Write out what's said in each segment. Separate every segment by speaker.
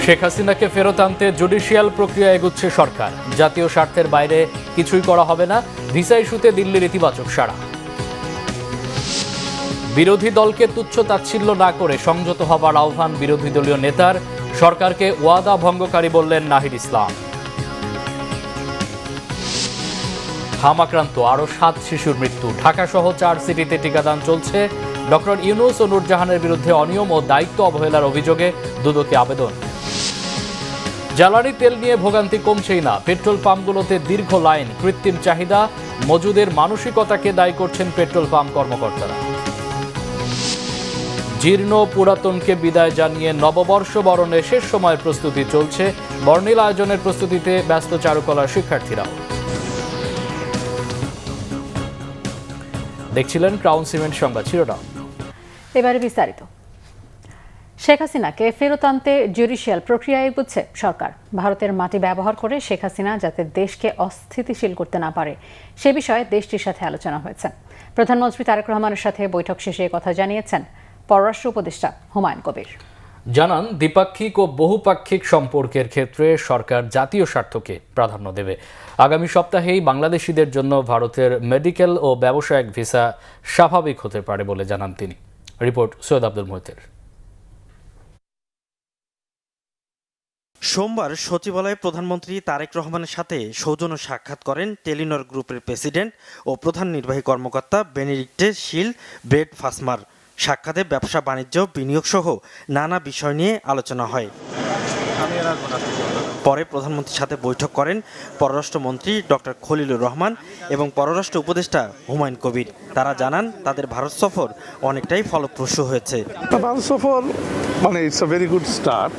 Speaker 1: শেখ হাসিনাকে ফেরত আনতে জুডিশিয়াল প্রক্রিয়া এগুচ্ছে সরকার। জাতীয় স্বার্থের বাইরে কিছুই করা হবে না, ভিসা ইস্যুতে দিল্লির ইতিবাচক সাড়া। বিরোধী দলকে তুচ্ছ তাচ্ছিল্য না করে সংযত হবার আহ্বান বিরোধী দলীয় নেতার। সরকারকে ওয়াদা ভঙ্গকারী বললেন নাহিদ ইসলাম। হামাক্রান্ত আরও 7 শিশুর মৃত্যু। ঢাকাসহ 4 সিটিতে টিকাদান চলছে। ডক্টর ইউনূস ও নূরজাহানের বিরুদ্ধে অনিয়ম ও দায়িত্ব অবহেলার অভিযোগে দুদকে আবেদন। জ্বালানি তেল নিয়ে ভোগান্তি কমছেই না। পেট্রোল পাম্পগুলোতে দীর্ঘ লাইন, কৃত্রিম চাহিদা, মজুদের মানসিকতাকে দায়ী করছেন পেট্রোল পাম্প কর্মকর্তারা। জীর্ণ পুরাতনকে বিদায় জানিয়ে নববর্ষ বরণের শেষ সময়ের প্রস্তুতি চলছে। বর্ণিল আয়োজনের প্রস্তুতিতে ব্যস্ত চারুকলার শিক্ষার্থীরাও। দেখছিলেন ক্রাউন সিমেন্ট সংবাদ শিরোনাম।
Speaker 2: এবারে বিস্তারিত। শেখ হাসিনাকে ফেরত আনতে জুডিশিয়াল প্রক্রিয়া এগোচ্ছে সরকার। ভারতের মাটি ব্যবহার করে শেখ হাসিনা যাতে দেশকে অস্থিতিশীল করতে না পারে সে বিষয়ে দেশটির সাথে আলোচনা হয়েছে। প্রধানমন্ত্রী তারেক রহমানের সাথে বৈঠক শেষে কথা জানিয়েছেন পররাষ্ট্র উপদেষ্টা হুমায়ুন কবির।
Speaker 1: জানান, দ্বিপাক্ষিক ও বহুপাক্ষিক সম্পর্কের ক্ষেত্রে সরকার জাতীয় স্বার্থকে প্রাধান্য দেবে। আগামী সপ্তাহেই বাংলাদেশিদের জন্য ভারতের মেডিকেল ও ব্যবসায়িক ভিসা স্বাভাবিক হতে পারে বলে জানান তিনি। রিপোর্ট সৈয়দ আব্দুল মোহিতের।
Speaker 3: সোমবার সচিবালয়ে প্রধানমন্ত্রী তারেক রহমানের সাথে সৌজন্য সাক্ষাৎ করেন টেলিনর গ্রুপের প্রেসিডেন্ট ও প্রধান নির্বাহী কর্মকর্তা বেনেডিক্টে শিল ব্রেড ফাসমার। সাক্ষাতে ব্যবসা বাণিজ্য, বিনিয়োগ সহ নানা বিষয় নিয়ে আলোচনা হয়। পরে প্রধানমন্ত্রীর সাথে বৈঠক করেন পররাষ্ট্রমন্ত্রী ডক্টর খলিলুর রহমান এবং পররাষ্ট্র উপদেষ্টা হুমায়ুন কবির। তারা জানান, তাদের ভারত সফর অনেকটাই ফলপ্রসূ হয়েছে।
Speaker 4: ভারত সফর মানে it's a very good start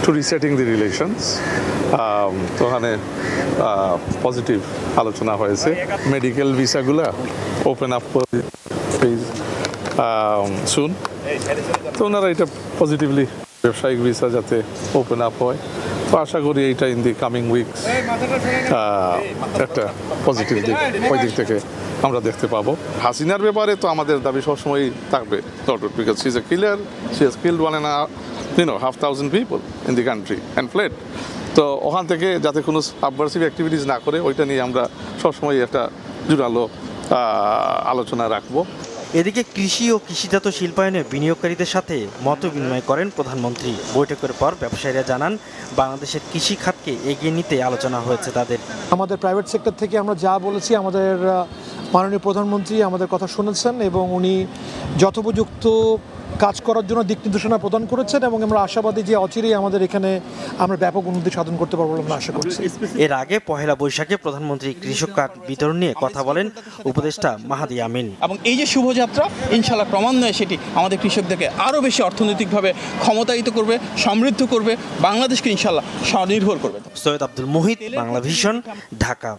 Speaker 4: to resetting the relations. তো ওখানে পজিটিভ আলোচনা হয়েছে। মেডিকেল ভিসাগুলা ওপেন আপ সুন, তো ওনারা এটা পজিটিভলি ব্যবসায়িক ভিসা যাতে ওপেন আপ হয়, তো আশা করি এইটা ইন দি কামিং উইকস একটা পজিটিভ দিক, ওই দিক থেকে আমরা দেখতে পাবো। হাসিনার ব্যাপারে তো আমাদের দাবি সবসময় থাকবে, because she is a killer, she has killed 1,500 people in the country and fled. তো ওখান থেকে যাতে কোনো সাবভার্সিভ অ্যাক্টিভিটিস না করে, ওইটা নিয়ে আমরা সবসময় একটা জোরালো আলোচনা রাখবো।
Speaker 3: এদিকে কৃষি ও কৃষিজাত শিল্পায়নে বিনিয়োগকারীদের সাথে মত বিনিময় করেন প্রধানমন্ত্রী। বৈঠকের পর ব্যবসায়ীরা জানান, বাংলাদেশের কৃষি খাতকে এগিয়ে নিতে আলোচনা হয়েছে তাদের।
Speaker 5: আমাদের প্রাইভেট সেক্টর থেকে আমরা যা বলেছি, আমাদের মাননীয় প্রধানমন্ত্রী আমাদের কথা শুনেছেন এবং উনি যথোপযুক্ত কাজ করার জন্য দিক নির্দেশনা প্রদান করেছেন এবং আমরা আশাবাদী যে অচিরেই আমাদের এখানে আমরা ব্যাপক উন্নতি সাধন করতে পারবো বলে আমরা আশা করছি।
Speaker 3: এর আগে পহেলা বৈশাখে প্রধানমন্ত্রী কৃষক কার্ড বিতরণ নিয়ে কথা বলেন উপদেষ্টা মাহাদি আমিন।
Speaker 6: এবং এই যে শুভযাত্রা, ইনশাআল্লাহ ক্রমান্বয়ে সেটি আমাদের কৃষকদেরকে আরও বেশি অর্থনৈতিকভাবে ক্ষমতায়িত করবে, সমৃদ্ধ করবে, বাংলাদেশকে ইনশাআল্লাহ স্বনির্ভর করবে।
Speaker 3: সৈয়দ আব্দুল মোহিত, বাংলা ভিশন, ঢাকা।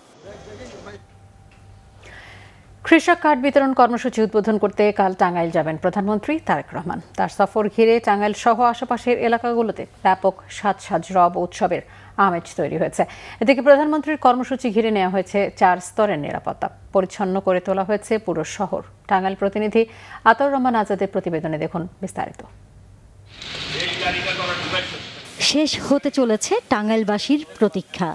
Speaker 2: কৃষক কার্ড বিতরণ কর্মসূচি উদ্বোধন করতে কাল টাঙ্গাইল যাবেন প্রধানমন্ত্রী তারেক রহমান। তার সফর ঘিরে টাঙ্গাইল সহ আশেপাশের এলাকাগুলোতে ব্যাপক সাজ রব উৎসবের আমেজ তৈরি হয়েছে। এদিকে প্রধানমন্ত্রীর কর্মসূচি ঘিরে নেওয়া হয়েছে 4 স্তরের নিরাপত্তা। পরিচ্ছন্ন করে তোলা হয়েছে পুরো শহর। টাঙ্গাইল প্রতিনিধি আতাউর রহমান আজাদের প্রতিবেদনে দেখুন বিস্তারিত।
Speaker 7: শেষ হতে চলেছে টাঙ্গাইলবাসীর প্রতীক্ষা।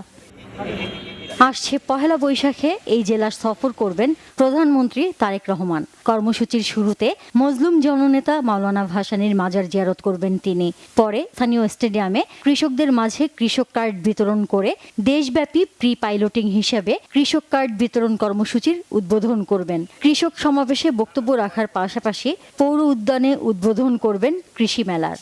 Speaker 7: আসছে পহেলা বৈশাখে এই জেলার সফর করবেন প্রধানমন্ত্রী তারেক রহমান। কর্মসূচির শুরুতে মজলুম জননেতা মাওলানা ভাসানীর মাজার জিয়ারত করবেন তিনি। পরে স্থানীয় স্টেডিয়ামে কৃষকদের মাঝে কৃষক কার্ড বিতরণ করে দেশব্যাপী প্রি পাইলটিং হিসেবে কৃষক কার্ড বিতরণ কর্মসূচির উদ্বোধন করবেন। কৃষক সমাবেশে বক্তব্য রাখার পাশাপাশি পৌর উদ্যানে উদ্বোধন করবেন কৃষি মেলার।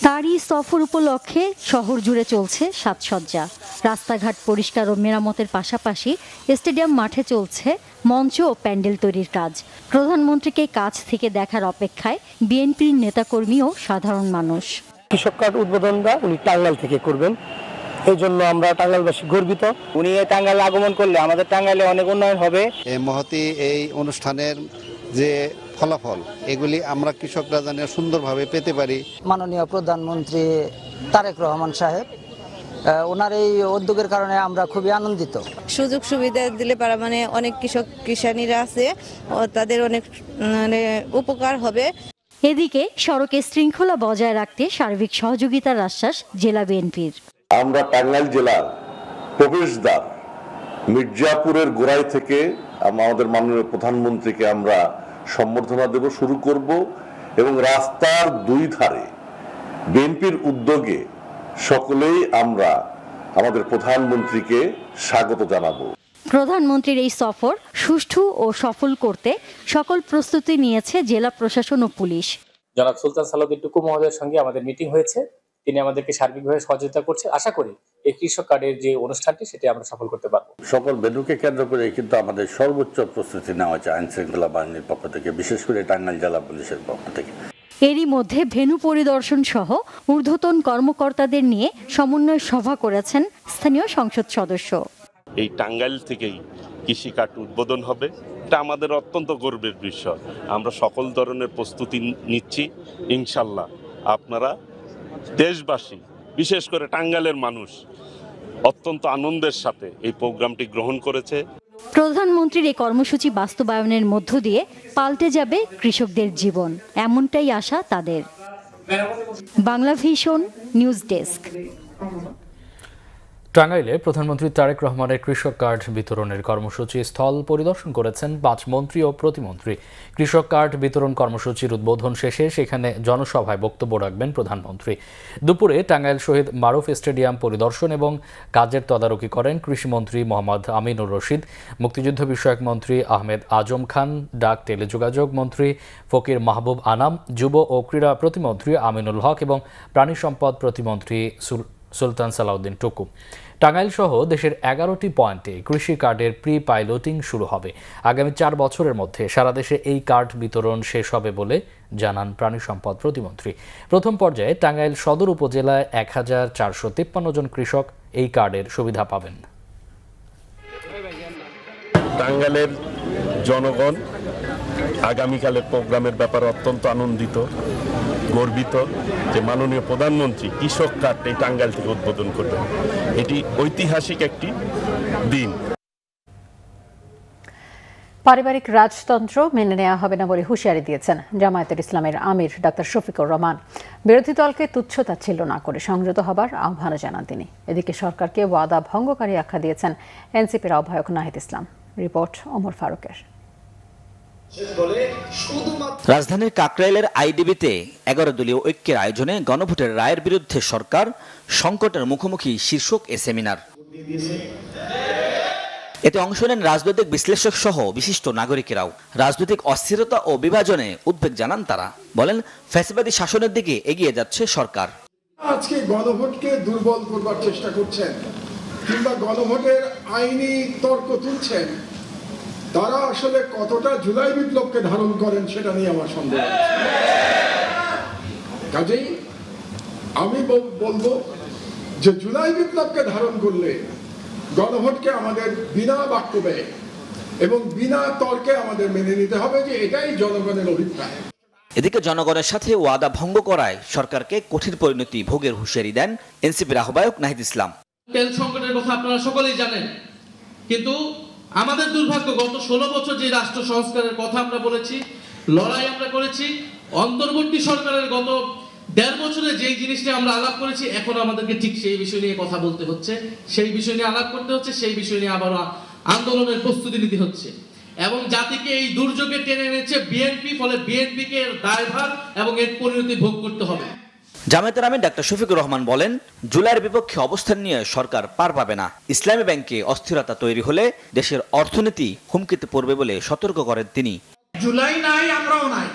Speaker 7: তারই সফর উপলক্ষে শহর জুড়ে চলছে সাজসজ্জা। রাস্তাঘাট পরিষ্কার ও মেরামতের পাশাপাশি স্টেডিয়াম মাঠে চলছে মঞ্চ ও প্যান্ডেল তৈরির কাজ। প্রধানমন্ত্রীকে কাছ থেকে দেখার অপেক্ষায় বিএনপির নেতাকর্মী ও সাধারণ মানুষ।
Speaker 8: কৃষক কার্ড উদ্বোধনটা উনি টাঙ্গাইল থেকে করবেন, এই জন্য আমরা টাঙ্গাইলবাসী গর্বিত। উনি টাঙ্গাইলে আগমন করলে আমাদের টাঙ্গাইলে অনেক উন্নয়ন হবে।
Speaker 9: এই মহতি এই অনুষ্ঠানের যে ফলাফল, এগুলি আমরা কৃষকরা যেন সুন্দরভাবে পেতে পারি।
Speaker 10: মাননীয় প্রধানমন্ত্রী তারেক রহমান সাহেব, ওনার এই উদ্যোগের কারণে আমরা খুবই আনন্দিত।
Speaker 11: সুযোগ সুবিধা দিলে পারা অনেক কৃষক কিষানীরা আছে, তাদের অনেক উপকার হবে।
Speaker 7: এদিকে সড়কে শৃঙ্খলা বজায় রাখতে সার্বিক সহযোগিতার আশ্বাস জেলা বিএনপির।
Speaker 12: আমরা টাঙ্গাইল জেলার প্রবেশদ্বার মির্জাপুরের গোড়াই থেকে আমাদের মাননীয় প্রধানমন্ত্রীকে আমরা সম্বর্ধনা দেব শুরু করব এবং রাস্তার দুই ধারে বিএনপির উদ্যোগে সকলেই আমরা আমাদের প্রধানমন্ত্রীকে স্বাগত জানাবো।
Speaker 7: প্রধানমন্ত্রীর এই সফর সুষ্ঠু ও সফল করতে সকল প্রস্তুতি নিয়েছে জেলা প্রশাসন ও পুলিশ।
Speaker 13: জনাব সুলতান সালাউদ্দিন টুকু মহোদয়ের সঙ্গে আমাদের মিটিং হয়েছে, তিনি আমাদেরকে সার্বিকভাবে সহযোগিতা করছে। আশা করি এই কৃষক কার্ডের যে অনুষ্ঠানটি সেটি আমরা সফল করতে পারবো।
Speaker 14: সকল ভেন্যুকে কেন্দ্র করে কিন্তু আমাদের সর্বোচ্চ প্রস্তুতি নেওয়া হয়েছে আইন শৃঙ্খলা বাহিনীর পক্ষ থেকে, বিশেষ করে টাঙ্গাইল জেলা পুলিশের পক্ষ থেকে।
Speaker 7: এরই মধ্যে ভেন্যু পরিদর্শন সহ ঊর্ধ্বতন কর্মকর্তাদের নিয়ে সমন্বয় সভা করেছেন স্থানীয় সংসদ সদস্য।
Speaker 15: এই টাঙ্গাইল থেকেই কৃষি কার্ড উদ্বোধন হবে, এটা আমাদের অত্যন্ত গর্বের বিষয়। আমরা সকল ধরনের প্রস্তুতি নিচ্ছি। ইনশাল্লাহ আপনারা দেশবাসী, বিশেষ করে টাঙ্গাইলের মানুষ অত্যন্ত আনন্দের সাথে এই প্রোগ্রামটি গ্রহণ করেছে।
Speaker 7: প্রধানমন্ত্রীর এই কর্মসূচি বাস্তবায়নের মধ্য দিয়ে পাল্টে যাবে কৃষকদের জীবন, এমনটাই আশা তাদের। Bangla vision news desk.
Speaker 1: টাঙ্গাইলে প্রধানমন্ত্রী তারেক রহমানের কৃষক কার্ড বিতরণের কর্মসূচি স্থল পরিদর্শন করেছেন 5 মন্ত্রী ও প্রতিমন্ত্রী। কৃষক কার্ড বিতরণ কর্মসূচির উদ্বোধন শেষে সেখানে জনসভায় বক্তব্য রাখবেন প্রধানমন্ত্রী। দুপুরে টাঙ্গাইল শহীদ মারুফ স্টেডিয়াম পরিদর্শন এবং কাজের তদারকি করেন কৃষিমন্ত্রী মোহাম্মদ আমিনুর রশিদ, মুক্তিযুদ্ধ বিষয়ক মন্ত্রী আহমেদ আজম খান, ডাক টেলিযোগাযোগ মন্ত্রী ফকির মাহবুব আনাম, যুব ও ক্রীড়া প্রতিমন্ত্রী আমিনুল হক এবং প্রাণী সম্পদ প্রতিমন্ত্রী সুলতান সালাউদ্দিন টুকু। টাঙ্গাইল সহ দেশের 11টি পয়েন্টে কৃষি কার্ডের প্রি পাইলটিং শুরু হবে। আগামী 4 বছরের মধ্যে সারা দেশে এই কার্ড বিতরণ শেষ হবে বলে জানান প্রাণী সম্পদ প্রতিমন্ত্রী। প্রথম পর্যায়ে টাঙ্গাইল সদর উপজেলায় 1453 জন কৃষক এই কার্ডের সুবিধা পাবেন।
Speaker 15: টাঙ্গাইলের জনগণ আগামীকালের প্রোগ্রামের ব্যাপারে অত্যন্ত আনন্দিত, গর্বিত যে মাননীয় প্রধানমন্ত্রী কৃষক কার্ড এই টাঙ্গাইল থেকে উদ্বোধন করবেন। এটি ঐতিহাসিক একটি দিন।
Speaker 2: পারিবারিক রাজতন্ত্র মেনে নেওয়া হবে না বলে হুঁশিয়ারি দিয়েছেন জামায়াতের ইসলামের আমির ডাক্তার শফিকুর রহমান। বিরোধী দলকে তুচ্ছতাচ্ছিল্য না করে সংযত হবার আহ্বানও জানান তিনি। এদিকে সরকারকে ওয়াদা ভঙ্গকারী আখ্যা দিয়েছেন এনসিপির আহ্বায়ক নাহিদ ইসলাম। রিপোর্ট ওমর ফারুকের।
Speaker 16: রাজধানীর কাকরাইলের আইডিবিতে 11 দলীয় ঐক্যের আয়োজনে গণভোটের রায়ের বিরুদ্ধে সরকার সংকটের মুখোমুখি শীর্ষক এ সেমিনার। এতে অংশ নেন রাজনৈতিক বিশ্লেষক সহ বিশিষ্ট নাগরিকেরাও। রাজনৈতিক অস্থিরতা ও বিভাজনে উদ্বেগ জানান তারা। বলেন, ফ্যাসিবাদী শাসনের দিকে এগিয়ে যাচ্ছে সরকার।
Speaker 17: আজকে গণভোটকে দুর্বল করবার চেষ্টা করছেন কিংবা গণভোটের আইনি তর্ক তুলছেন, তারা আসলে কতটা জুলাই বিপ্লবকে ধারণ করেন সেটা নিয়ে আমার সন্দেহ আছে। কাজেই আমি বলবো যে জুলাই বিপ্লবকে ধারণ করলে গণভোটকে আমাদের বিনা বাক্যবে এবং বিনা তর্কে আমাদের মেনে নিতে হবে যে এটাই জনগণের অভিপ্রায়।
Speaker 16: এদিকে জনগণের সাথে ওয়াদা ভঙ্গ করায় সরকারকে কঠিন পরিণতি ভোগের হুঁশিয়ারি দেন এনসিপির আহ্বায়ক নাহিদ ইসলাম।
Speaker 18: তেল সংকটের কথা আপনারা সকলেই জানেন, কিন্তু আমাদের দুর্ভাগ্য গত 16 বছর যে রাষ্ট্র সংস্কারের কথা আমরা বলেছি, লড়াই আমরা করেছি, অন্তর্বর্তী সরকারের গত 1.5 বছরে যেই জিনিসটা আমরা আলাপ করেছি, এখন আমাদেরকে ঠিক সেই বিষয় নিয়ে কথা বলতে হচ্ছে, সেই বিষয় নিয়ে আলাপ করতে হচ্ছে, সেই বিষয় নিয়ে আবার আন্দোলনের প্রস্তুতি নিতে হচ্ছে। এবং জাতিকে এই দুর্যোগে টেনে এনেছে বিএনপি, ফলে বিএনপিকে এর দায়ভার এবং এর পরিণতি ভোগ করতে হবে।
Speaker 16: জামায়াতের আমির ডাক্তার শফিকুর রহমান বলেন, জুলাইয়ের বিপক্ষে অবস্থান নিয়ে সরকার পার পাবে না। ইসলামী ব্যাংকে অস্থিরতা তৈরি হলে দেশের অর্থনীতি হুমকিতে পড়বে বলে সতর্ক করেন তিনি।
Speaker 17: জুলাই নাই, আমরাও নাই।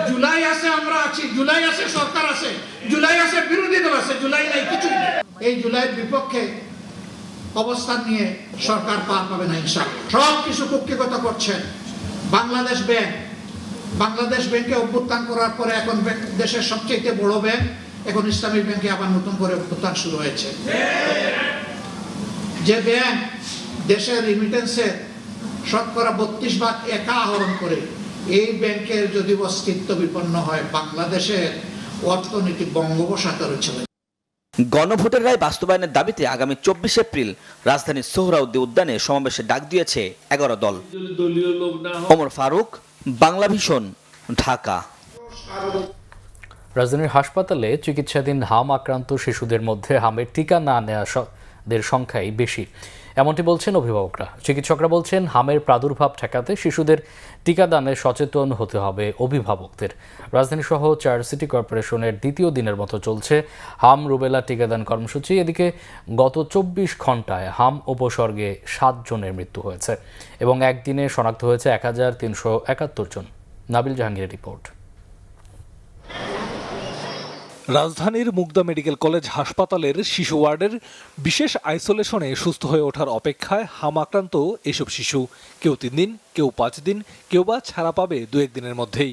Speaker 17: জুলাই আছে, আমরা আছি। জুলাই আছে, সরকার আছে। জুলাই আছে, বিরোধী দল আছে। জুলাই নাই, কিছুই নেই। এই জুলাইয়ের বিপক্ষে অবস্থান নিয়ে সরকার পার পাবে না ইনশাআল্লাহ। সব কিছু কুক্ষিগত করছেন বাংলাদেশ ব্যাংক। বাংলাদেশ ব্যাংকে অভ্যুত্থান করার পরে এখন দেশের সবচেয়ে বড় ব্যাংক, এখন ইসলামী ব্যাংকে আবার নতুন করে অভ্যুত্থান শুরু হয়েছে। যে ব্যাংক দেশের রিমিটেন্সের শতকরা 32% একা আহরণ করে, এই ব্যাংকের যদি অস্তিত্ব বিপন্ন হয়, বাংলাদেশের অর্থনীতি বঙ্গোপসাগরে চলে।
Speaker 16: গণভোটের রায় বাস্তবায়নের দাবিতে আগামী 24 এপ্রিল রাজধানীর সোহরাওয়ার্দী উদ্যানে সমাবেশে ডাক দিয়েছে 11 দল। ওমর ফারুক, বাংলা ভিশন, ঢাকা।
Speaker 1: রাজধানীর হাসপাতালে চিকিৎসাধীন হাম আক্রান্ত শিশুদের মধ্যে হামের টিকা না নেওয়াদের সংখ্যাই বেশি, এমনটি বলছেন অভিভাবকরা। চিকিৎসকরা বলছেন হামের প্রাদুর্ভাব ঠেকাতে শিশুদের টিকাদানে সচেতন হতে হবে অভিভাবকদের। রাজধানী সহ 4 সিটি কর্পোরেশনের দ্বিতীয় দিনের মতো চলছে হাম রুবেলা টিকাদান কর্মসূচি। এদিকে গত 24 ঘন্টায় হাম উপসর্গে 7 জনের মৃত্যু হয়েছে এবং একদিনে শনাক্ত হয়েছে 1371 জন। নাবিল জাহাঙ্গীরের রিপোর্ট।
Speaker 19: রাজধানীর মুগদা মেডিকেল কলেজ হাসপাতালের শিশু ওয়ার্ডের বিশেষ আইসোলেশনে সুস্থ হয়ে ওঠার অপেক্ষায় হাম আক্রান্ত এসব শিশু। কেউ 3 দিন, কেউ 5 দিন, কেউ বা ছাড়া পাবে 2-1 দিনের মধ্যেই।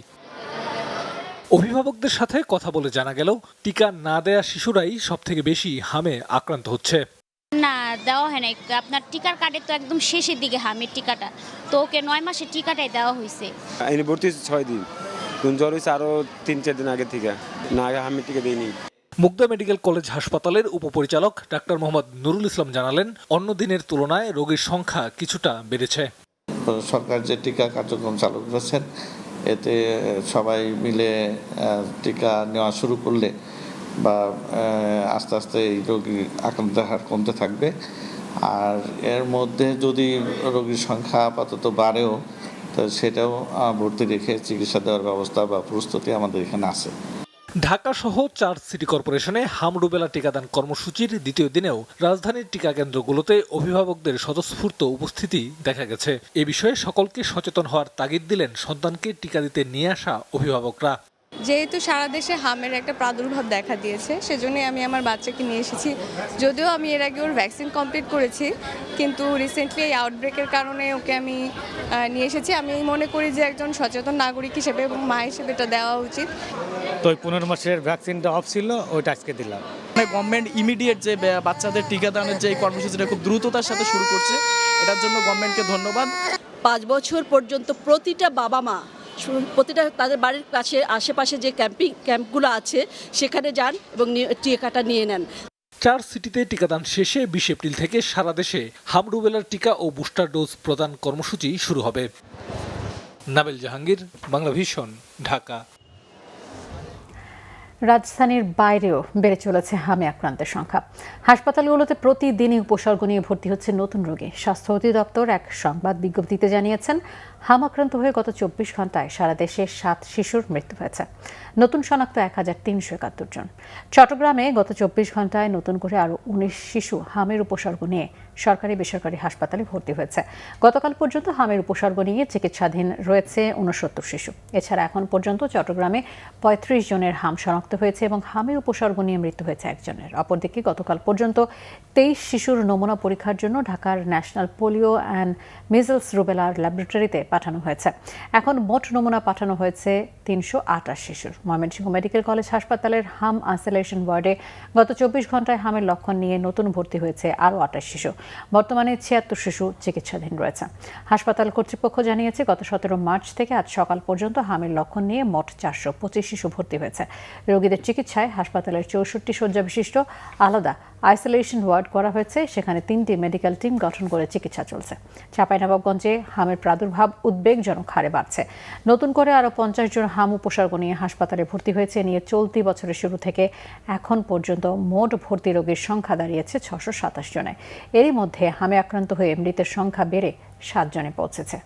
Speaker 19: অভিভাবকদের সাথে কথা বলে জানা গেল, টিকা না দেয়া শিশুরাই সবথেকে বেশি হামে আক্রান্ত হচ্ছে।
Speaker 20: না, দেওয়া হয় না। আপনার টিকার কার্ডে তো একদম শেষের দিকে হামের টিকাটা, তো ওকে 9 মাসের টিকাটাই দেওয়া হয়েছে।
Speaker 21: ভর্তি 6 দিন, জ্বর হয়েছে আরো 3-4 দিন আগে থেকে, না আগে হামের টিকা দেয়নি।
Speaker 19: মুগদা মেডিকেল কলেজ হাসপাতালের উপপরিচালক ডাক্তার মোহাম্মদ নুরুল ইসলাম জানালেন, অন্য দিনের তুলনায় রোগীর সংখ্যা কিছুটা বেড়েছে।
Speaker 22: সরকার যে টিকা কার্যক্রম চালু করেছেন, এতে সবাই মিলে টিকা নেওয়া শুরু করলে বা আস্তে আস্তে এই রোগীর আক্রান্তের হার কমতে থাকবে। আর এর মধ্যে যদি রোগীর সংখ্যা আপাতত বাড়েও, তো সেটাও ভর্তি রেখে চিকিৎসা দেওয়ার ব্যবস্থা বা প্রস্তুতি আমাদের এখানে আছে।
Speaker 19: ঢাকা সহ 4 সিটি কর্পোরেশনে হাম রুবেলা টিকাদান কর্মসূচির দ্বিতীয় দিনেও রাজধানীর টিকা কেন্দ্রগুলোতে অভিভাবকদের স্বতঃস্ফূর্ত উপস্থিতি দেখা গেছে। এ বিষয়ে সকলকে সচেতন হওয়ার তাগিদ দিলেন সন্তানকে টিকা দিতে নিয়ে আসা অভিভাবকরা।
Speaker 23: যেহেতু সারা দেশে হামের একটা প্রাদুর্ভাব দেখা দিয়েছে, সেজন্যই আমি আমার বাচ্চাকে নিয়ে এসেছি। যদিও আমি এর আগে ওর ভ্যাকসিন কমপ্লিট করেছি, কিন্তু রিসেন্টলি এই আউটব্রেকের কারণে ওকে আমি নিয়ে এসেছি। আমি মনে করি যে একজন সচেতন নাগরিক হিসেবে এবং মা হিসেবে এটা দেওয়া উচিত।
Speaker 24: তো 15 মাসের ভ্যাকসিনটা অফ ছিল, ওইটা আজকে দিলাম।
Speaker 6: গভর্নমেন্ট ইমিডিয়েট যে বাচ্চাদের টিকাদানের যে কর্মসূচিটা খুব দ্রুততার সাথে শুরু করছে, এটার জন্য গভর্নমেন্টকে ধন্যবাদ।
Speaker 25: 5 বছর পর্যন্ত প্রতিটা বাবা মা প্রতিটা তাদের বাড়ির কাছে আশেপাশে যে ক্যাম্পগুলো আছে সেখানে যান এবং টিকাটা নিয়ে নেন।
Speaker 19: 4 সিটিতে টিকাদান শেষে 20 এপ্রিল থেকে সারা দেশে হাম রুবেলার টিকা ও বুস্টার ডোজ প্রদান কর্মসূচি শুরু হবে। নাবিল জাহাঙ্গীর, বাংলা ভিশন, ঢাকা।
Speaker 2: রাজধানীর বাইরেও বেড়ে চলেছে হামে আক্রান্তের সংখ্যা। হাসপাতালগুলোতে প্রতিদিনই উপসর্গ নিয়ে ভর্তি হচ্ছে নতুন রোগী। স্বাস্থ্য অধিদপ্তর এক সংবাদ বিজ্ঞপ্তিতে জানিয়েছেন, হাম আক্রান্ত হয়ে গত 24 ঘন্টায় সারা দেশে 7 শিশুর মৃত্যু হয়েছে। নতুন শনাক্ত 1371 জন। চট্টগ্রামে গত 24 ঘন্টায় নতুন করে আরও 19 শিশু হামের উপসর্গ নিয়ে সরকারি বেসরকারি হাসপাতালে ভর্তি হয়েছে। গতকাল পর্যন্ত হামের উপসর্গ নিয়ে চিকিৎসাধীন রয়েছে 69 শিশু। এছাড়া এখন পর্যন্ত চট্টগ্রামে 35 জনের হাম শনাক্ত হয়েছে এবং হামের উপসর্গ নিয়ে মৃত্যু হয়েছে 1 জনের। অপরদিকে গতকাল পর্যন্ত 23 শিশুর নমুনা পরীক্ষার জন্য ঢাকার ন্যাশনাল পোলিও অ্যান্ড মিজলস রুবেলার ল্যাবরেটরিতে পাঠানো হয়েছে। এখন মোট নমুনা পাঠানো হয়েছে 328 শিশুর। ময়মনসিংহ মেডিকেল কলেজ হাসপাতালের হাম আইসোলেশন ওয়ার্ডে গত 24 ঘন্টায় হামের লক্ষণ নিয়ে নতুন ভর্তি হয়েছে আরও 28 শিশু। বর্তমানে 76 শিশু চিকিৎসাধীন রয়েছে। হাসপাতাল কর্তৃপক্ষ জানিয়েছে, গত 17 মার্চ থেকে আজ সকাল পর্যন্ত হামের লক্ষণ নিয়ে মোট 425 শিশু ভর্তি হয়েছে। রোগীদের চিকিৎসায় হাসপাতালের 64 শয্যা বিশিষ্ট আলাদা আইসোলেশন ওয়ার্ড করা হয়েছে। সেখানে 3টি মেডিকেল টিম গঠন করে চিকিৎসা চলছে। চাঁপাইনবাবগঞ্জে হামের প্রাদুর্ভাব উদ্বেগজনক হারে বাড়ছে। নতুন করে আরও 50 জন হাম উপসর্গ নিয়ে হাসপাতালে ভর্তি হয়েছে। নিয়ে চলতি বছরের শুরু থেকে এখন পর্যন্ত মোট ভর্তি রোগীর সংখ্যা দাঁড়িয়েছে 627 জনে। এরই মধ্যে হামে আক্রান্ত হয়ে মৃতের সংখ্যা বেড়ে 7 জনে পৌঁছেছে।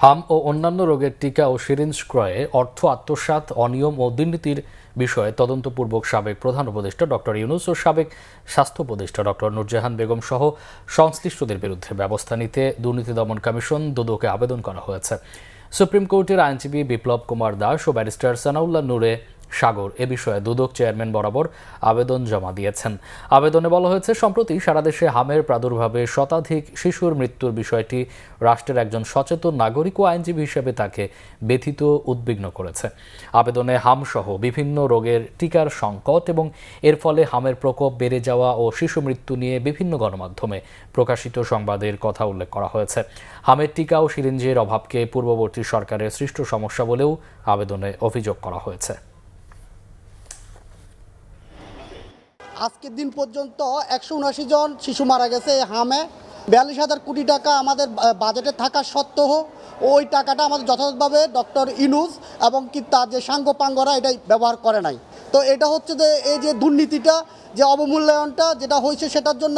Speaker 1: হাম ও অন্যান্য রোগের টিকা ও সিরিঞ্জ ক্রয়ে অর্থ আত্মসাৎ, অনিয়ম ও দুর্নীতির বিষয়ে তদন্তপূর্বক সাবেক প্রধান উপদেষ্টা ডক্টর ইউনূস ও সাবেক স্বাস্থ্য উপদেষ্টা ডক্টর নূরজাহান বেগম সহ সংশ্লিষ্টদের বিরুদ্ধে ব্যবস্থা নিতে দুর্নীতি দমন কমিশন দুদকে আবেদন করা হয়েছে। সুপ্রিম কোর্টের আইনজীবী বিপ্লব কুমার দাস ও ব্যারিস্টার সানাউল্লাহ নূরে সাগর এ বিষয়ে দুদক চেয়ারম্যান বরাবর আবেদন জমা দিয়েছেন। আবেদনে বলা হয়েছে, সম্প্রতি সারা দেশে হামের প্রাদুর্ভাবে শতাধিক শিশুর মৃত্যুর বিষয়টি রাষ্ট্রের একজন সচেতন নাগরিক ও আইনজীবী হিসেবে তাকে ব্যথিত উদ্বিগ্ন করেছে। আবেদনে হামসহ বিভিন্ন রোগের টিকার সংকট এবং এর ফলে হামের প্রকোপ বেড়ে যাওয়া ও শিশু মৃত্যু নিয়ে বিভিন্ন গণমাধ্যমে প্রকাশিত সংবাদের কথা উল্লেখ করা হয়েছে। হামের টিকা ও সিরিঞ্জের অভাবকে পূর্ববর্তী সরকারের সৃষ্ট সমস্যা বলেও আবেদনে অভিযোগ করা হয়েছে।
Speaker 26: আজকের দিন পর্যন্ত 179 জন শিশু মারা গেছে এই হামে।
Speaker 3: 42,000 কোটি টাকা আমাদের বাজেটে থাকা সত্ত্বেও ওই টাকাটা আমাদের যথাযথভাবে ডক্টর ইউনূস এবং কি তার যে সাঙ্গপাঙ্গরা এটাই ব্যবহার করে নাই। তো এটা হচ্ছে যে এই যে দুর্নীতিটা, যে অবমূল্যায়নটা যেটা হয়েছে, সেটার জন্য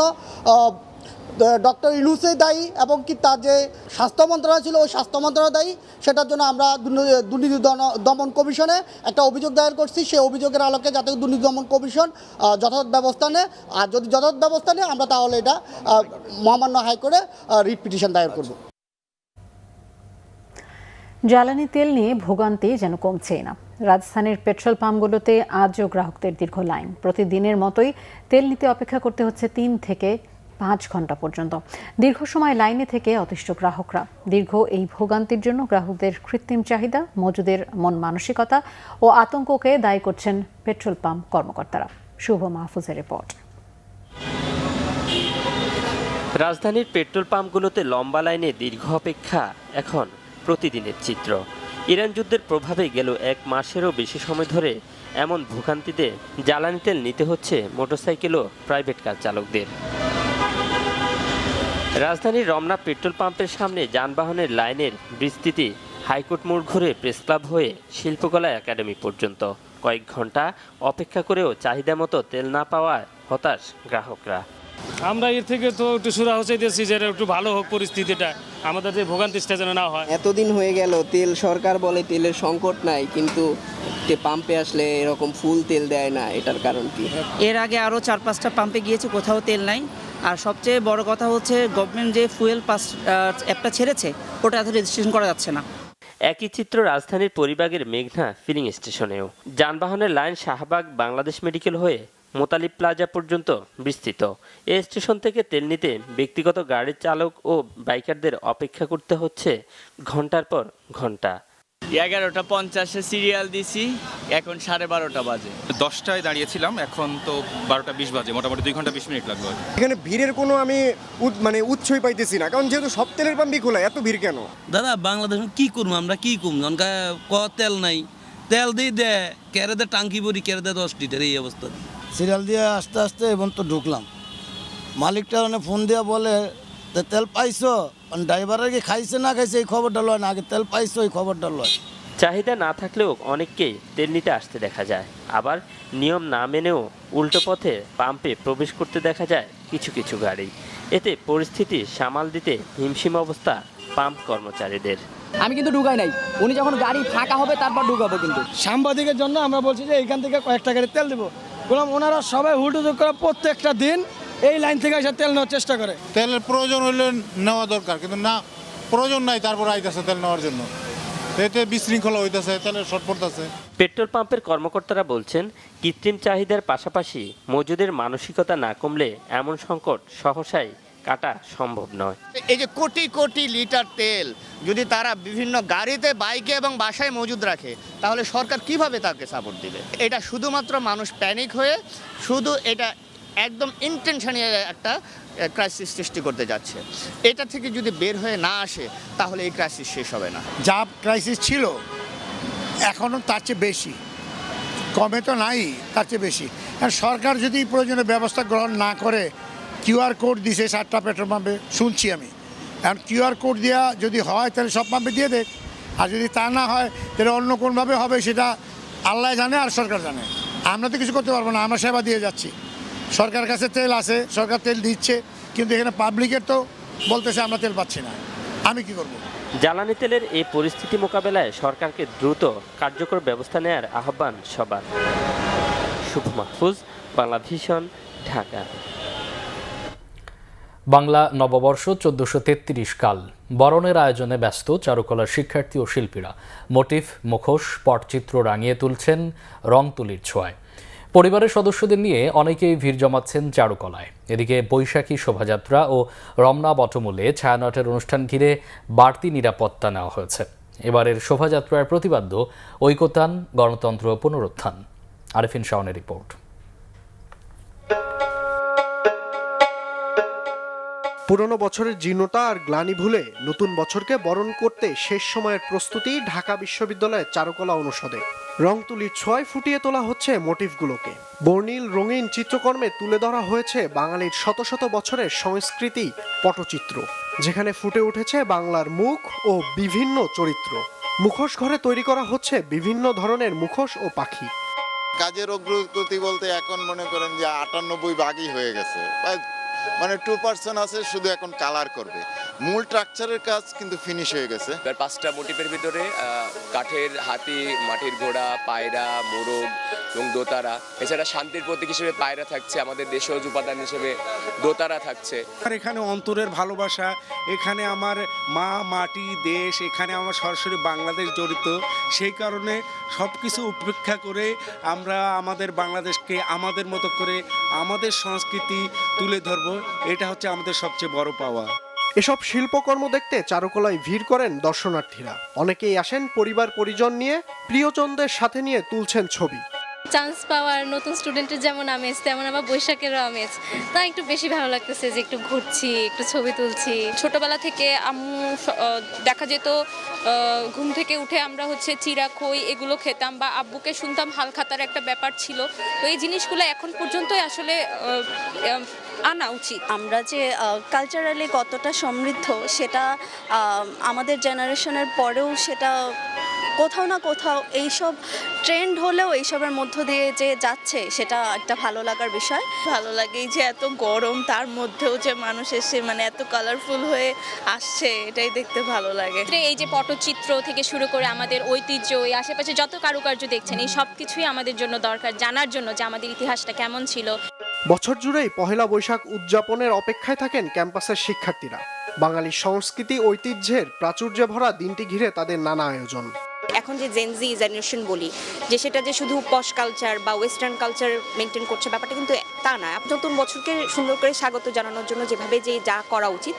Speaker 3: ডক্টর ইউনূসই দায়ী এবং কি তার যে স্বাস্থ্য মন্ত্রণালয় ছিল ওই স্বাস্থ্য মন্ত্রণালয় দায়ী। সেটার জন্য আমরা দুর্নীতি দমন কমিশনে একটা অভিযোগ দায়ের করছি। সেই অভিযোগের আলোকে যাতে দুর্নীতি দমন কমিশন যথাযথ ব্যবস্থা নেয়, আর যদি যথাযথ ব্যবস্থা নেয় আমরা তাহলে এটা মহামান্য হাইকোর্টে রিট পিটিশন দায়ের করব।
Speaker 2: জ্বালানি তেল নিয়ে ভোগান্তি যেন কমছেই না। রাজধানীর পেট্রোল পাম্পগুলোতে আজও গ্রাহকদের দীর্ঘ লাইন। প্রতিদিনের মতোই তেল নিতে অপেক্ষা করতে হচ্ছে 3 থেকে 5 ঘন্টা পর্যন্ত। দীর্ঘ সময় লাইনে থেকে অতিষ্ঠ গ্রাহকরা। দীর্ঘ এই ভোগান্তির জন্য গ্রাহকদের কৃত্রিম চাহিদা, মজুদের মন মানসিকতা ও আতঙ্ককে দায়ী করছেন পেট্রোল পাম্প কর্মকর্তারা। শুভ মাহফুজের রিপোর্ট।
Speaker 4: রাজধানীর পেট্রোল পাম্পগুলোতে লম্বা লাইনে দীর্ঘ অপেক্ষা এখন প্রতিদিনের চিত্র। ইরান যুদ্ধের প্রভাবে গেল 1 মাসেরও বেশি সময় ধরে এমন ভোগান্তিতে জ্বালানি তেল নিতে হচ্ছে মোটরসাইকেল ও প্রাইভেট কার চালকদের। রাজধানীর রমনা পেট্রোল পাম্পের সামনে যানবাহনের লাইনের বিস্তৃতি হাইকোর্ট মোড় ঘুরে প্রেস ক্লাব হয়ে শিল্পকলা একাডেমি পর্যন্ত। কয়েক ঘন্টা অপেক্ষা করেও চাহিদা মতো তেল না পাওয়ায় হতাশ গ্রাহকরা।
Speaker 24: আমরা এর থেকে তো একটু সুরাহ চাইতেছি যে একটু ভালো হোক পরিস্থিতিটা, আমাদের যে ভোগান্তিটা যেন না হয়।
Speaker 5: এতদিন হয়ে গেল তেল, সরকার বলে তেলের সংকট নাই, কিন্তু পাম্পে আসলে এরকম ফুল তেল দেয় না, এটার কারণ কি?
Speaker 8: এর আগে আরও 4-5টা পাম্পে গিয়েছে, কোথাও তেল নাই। আর সবচেয়ে বড় কথা হচ্ছে গভর্নমেন্ট যে ফুয়েল পাস অ্যাপটা ছেড়েছে ওটা এত রেজিস্ট্রেশন করা যাচ্ছে না।
Speaker 4: একই চিত্র রাজধানীর পরিবাগের মেঘনা ফিলিং স্টেশনেও। যানবাহনের লাইন শাহবাগ বাংলাদেশ মেডিকেল হয়ে মোতালিব প্লাজা পর্যন্ত বিস্তৃত। এই স্টেশন থেকে তেল নিতে ব্যক্তিগত গাড়ির চালক ও বাইকারদের অপেক্ষা করতে হচ্ছে ঘন্টার পর ঘন্টা।
Speaker 9: 11:50 সিরিয়াল দিছি, এখন 12:30 বাজে।
Speaker 26: 10টায় দাঁড়িয়েছিলাম, এখন তো 12:20 বাজে, মোটামুটি 2 ঘন্টা 20 মিনিট লাগবে।
Speaker 27: এখানে ভিড়ের কোনো আমি উৎসই পাইতেছি না, কারণ যেহেতু সব তেলের পাম্পই খোলা, এত ভিড় কেন?
Speaker 28: দাদা বাংলাদেশ কি করবো আমরা, কি করবো তেল নাই, তেল দিয়ে দেয় কেড়ে দেয়, টাঙ্কি ভরি কেড়ে দেয় 10 লিটার, এই অবস্থা।
Speaker 29: সিরিয়াল দিয়ে আস্তে আস্তে এবং তো ঢুকলাম, মালিকটা ফোন দিয়ে বলে তেল পাইছো, ড্রাইভারের কি খাইছে না খাইছে এই খবরটা লয় না, আগে তেল পাইছো এই খবরটা লয়।
Speaker 4: চাহিদা না থাকলেও অনেককেই তেল নিতে আসতে দেখা যায়, আবার নিয়ম না মেনেও উল্টো পথে পাম্পে প্রবেশ করতে দেখা যায় কিছু কিছু গাড়ি। এতে পরিস্থিতি সামাল দিতে হিমশিম অবস্থা পাম্প কর্মচারীদের।
Speaker 5: আমি কিন্তু ঢুকাই নাই, উনি যখন গাড়ি ফাঁকা হবে তারপর ঢুকাবো। কিন্তু
Speaker 27: সাংবাদিকের জন্য আমরা বলছি যে এইখান থেকে কয়েকটা গাড়ি তেল দেবো, বললাম ওনারা সবাই হুটুজুক করে প্রত্যেকটা দিন এই লাইন থেকে এসে তেল নেওয়ার চেষ্টা করে।
Speaker 30: তেলের প্রয়োজন হলে নেওয়া দরকার, কিন্তু না প্রয়োজন নাই তারপর আইতেছে তেল নেওয়ার জন্য, এতে বিশৃঙ্খলা হইতেছে, তেলের শর্ট পড়তেছে।
Speaker 4: পেট্রোল পাম্পের কর্মকর্তারা বলছেন, কৃত্রিম চাহিদার পাশাপাশি মজুদের মানসিকতা না কমলে এমন সংকট সহসাই কাটা সম্ভব নয়।
Speaker 31: এই যে কোটি কোটি লিটার তেল যদি তারা বিভিন্ন গাড়িতে, বাইকে এবং বাসায় মজুদ রাখে, তাহলে সরকার কিভাবে তাকে সাপোর্ট দিবে? এটা শুধুমাত্র মানুষ প্যানিক হয়ে শুধু এটা একদম ইন্টেনশনালি একটা ক্রাইসিস সৃষ্টি করতে যাচ্ছে। এটা থেকে যদি বের হয়ে না আসে তাহলে এই ক্রাইসিস শেষ হবে না।
Speaker 27: যা ক্রাইসিস ছিল এখনও তার চেয়ে বেশি, কমে তো নাই, তার চেয়ে বেশি। আর সরকার যদি প্রয়োজনীয় ব্যবস্থা গ্রহণ না করে, কিউআর কোড দিছে 7টা পেট্রোল পাম্পে, শুনছি আমি। এখন কিউআর কোড দেওয়া যদি হয় তাহলে সব পাম্পে দিয়ে দেখ, আর যদি তা না হয় তাহলে অন্য কোনভাবে হবে সেটা আল্লাহ জানে আর সরকার জানে। আমরা তো কিছু করতে পারবো না, আমরা সেবা দিয়ে যাচ্ছি। সরকারের কাছে তেল আছে, সরকার তেল দিচ্ছে, কিন্তু এখানে পাবলিকের তো বলতেছে আমরা তেল পাচ্ছি না, আমি কি করব?
Speaker 4: জ্বালানি তেলের এই পরিস্থিতি মোকাবেলায় সরকারকে দ্রুত কার্যকর ব্যবস্থা নেওয়ার আহ্বান সবার। শুভ মাহফুজ, বাংলা ভিশন, ঢাকা।
Speaker 1: বাংলা নববর্ষ 1433 কাল বরণের আয়োজনে ব্যস্ত চারুকলার শিক্ষার্থী ও শিল্পীরা। মোটিফ, মুখোশ, পটচিত্র রাঙিয়ে তুলছেন রং তুলির ছোঁয়ায়। পরিবারের সদস্যদের নিয়ে অনেকেই ভিড় জমাচ্ছেন চারুকলায়। এদিকে বৈশাখী শোভাযাত্রা ও রমনা বটমূলে ছায়ানটের অনুষ্ঠান ঘিরে বাড়তি নিরাপত্তা নেওয়া হয়েছে। এবারের শোভাযাত্রার প্রতিপাদ্য ঐকতান, গণতন্ত্র পুনরুত্থান। আরিফিন শাওনের রিপোর্ট।
Speaker 7: পুরনো বছরের জীর্ণতা আর গ্লানি ভুলে নতুন বছরকে বরণ করতে শেষ সময়ের প্রস্তুতি ঢাকা বিশ্ববিদ্যালয়ের চারুকলা অনুষদে। রং তুলির ছোঁয়ায় ফুটিয়ে তোলা হচ্ছে মোটিভগুলোকে। বর্ণিল রঙিন চিত্রকর্মে তুলে ধরা হয়েছে বাঙালির শত শত বছরের সংস্কৃতি পটচিত্র, যেখানে ফুটে উঠেছে বাংলার মুখ ও বিভিন্ন চরিত্র। মুখোশ ঘরে তৈরি করা হচ্ছে বিভিন্ন ধরনের মুখোশ ও পাখি।
Speaker 10: কাজের অগ্রগতি বলতে এখন মনে করেন যে 98 ভাগই হয়ে গেছে, মানে 2% আছে শুধু এখন কালার করবে। মূল স্ট্রাকচারের কাজ কিন্তু ফিনিশ হয়ে গেছে।
Speaker 11: 5টা মোটিভের ভিতরে কাঠের হাতি, মাটির ঘোড়া, পায়রা, মোরগ এবং দোতারা, এছাড়া শান্তির প্রতীক হিসেবে পায়রা থাকছে, আমাদের দেশজ উপাদান হিসেবে দোতারা থাকছে।
Speaker 12: আর এখানে অন্তরের ভালোবাসা, এখানে আমার মা, মাটি, দেশ, এখানে আমার সরাসরি বাংলাদেশ জড়িত। সেই কারণে সব কিছু উপেক্ষা করে আমরা আমাদের বাংলাদেশকে আমাদের মতো করে আমাদের সংস্কৃতি তুলে ধরব, এটা হচ্ছে আমাদের সবচেয়ে বড় পাওয়া।
Speaker 7: এসব শিল্পকর্ম দেখতে চারুকলায় ভিড় করেন দর্শনার্থীরা। অনেকেই আসেন পরিবার পরিজন নিয়ে, প্রিয়জনদের সাথে নিয়ে তুলছেন ছবি।
Speaker 13: চান্স পাওয়ার নতুন স্টুডেন্টের যেমন আমেজ, তেমন আমার বৈশাখেরও আমেজ। তা একটু বেশি ভালো লাগতেছে যে একটু ঘুরছি, একটু ছবি তুলছি। ছোটবেলা থেকে আম্মু দেখা যেত ঘুম থেকে উঠে আমরা হচ্ছে চিরা, খই এগুলো খেতাম, বা আব্বুকে শুনতাম হালখাতার একটা ব্যাপার ছিল। তো এই জিনিসগুলো এখন পর্যন্তই আসলে আনা উচিত।
Speaker 14: আমরা যে কালচারালি কতটা সমৃদ্ধ সেটা আমাদের জেনারেশনের পরেও সেটা কোথাও না কোথাও এইসব ট্রেন্ড হলেও এইসবের মধ্য দিয়ে যে যাচ্ছে সেটা একটা ভালো লাগার বিষয়।
Speaker 15: ভালো লাগে যে এত গরম তার মধ্যেও যে মানুষ এসে মানে এত কালারফুল হয়ে আসছে, এটাই দেখতে ভালো লাগে।
Speaker 13: এই যে পটচিত্র থেকে শুরু করে আমাদের ঐতিহ্য, এই আশেপাশে যত কারুকার্য দেখছেন, এই সব কিছুই আমাদের জন্য দরকার জানার জন্য যে আমাদের ইতিহাসটা কেমন ছিল।
Speaker 7: বছর জুড়েই পহেলা বৈশাখ উদযাপনের অপেক্ষায় থাকেন ক্যাম্পাসের শিক্ষার্থীরা। বাঙালি সংস্কৃতি ঐতিহ্যের প্রাচুর্যে ভরা দিনটি ঘিরে তাদের নানা আয়োজন।
Speaker 16: এখন যে জেনজি জেনারেশন বলি, যে সেটা যে শুধু পশ কালচার বা ওয়েস্টার্ন কালচার মেনটেন করছে, ব্যাপারটা কিন্তু তা না। নতুন বছরকে সুন্দর করে স্বাগত জানানোর জন্য যেভাবে যে যা করা উচিত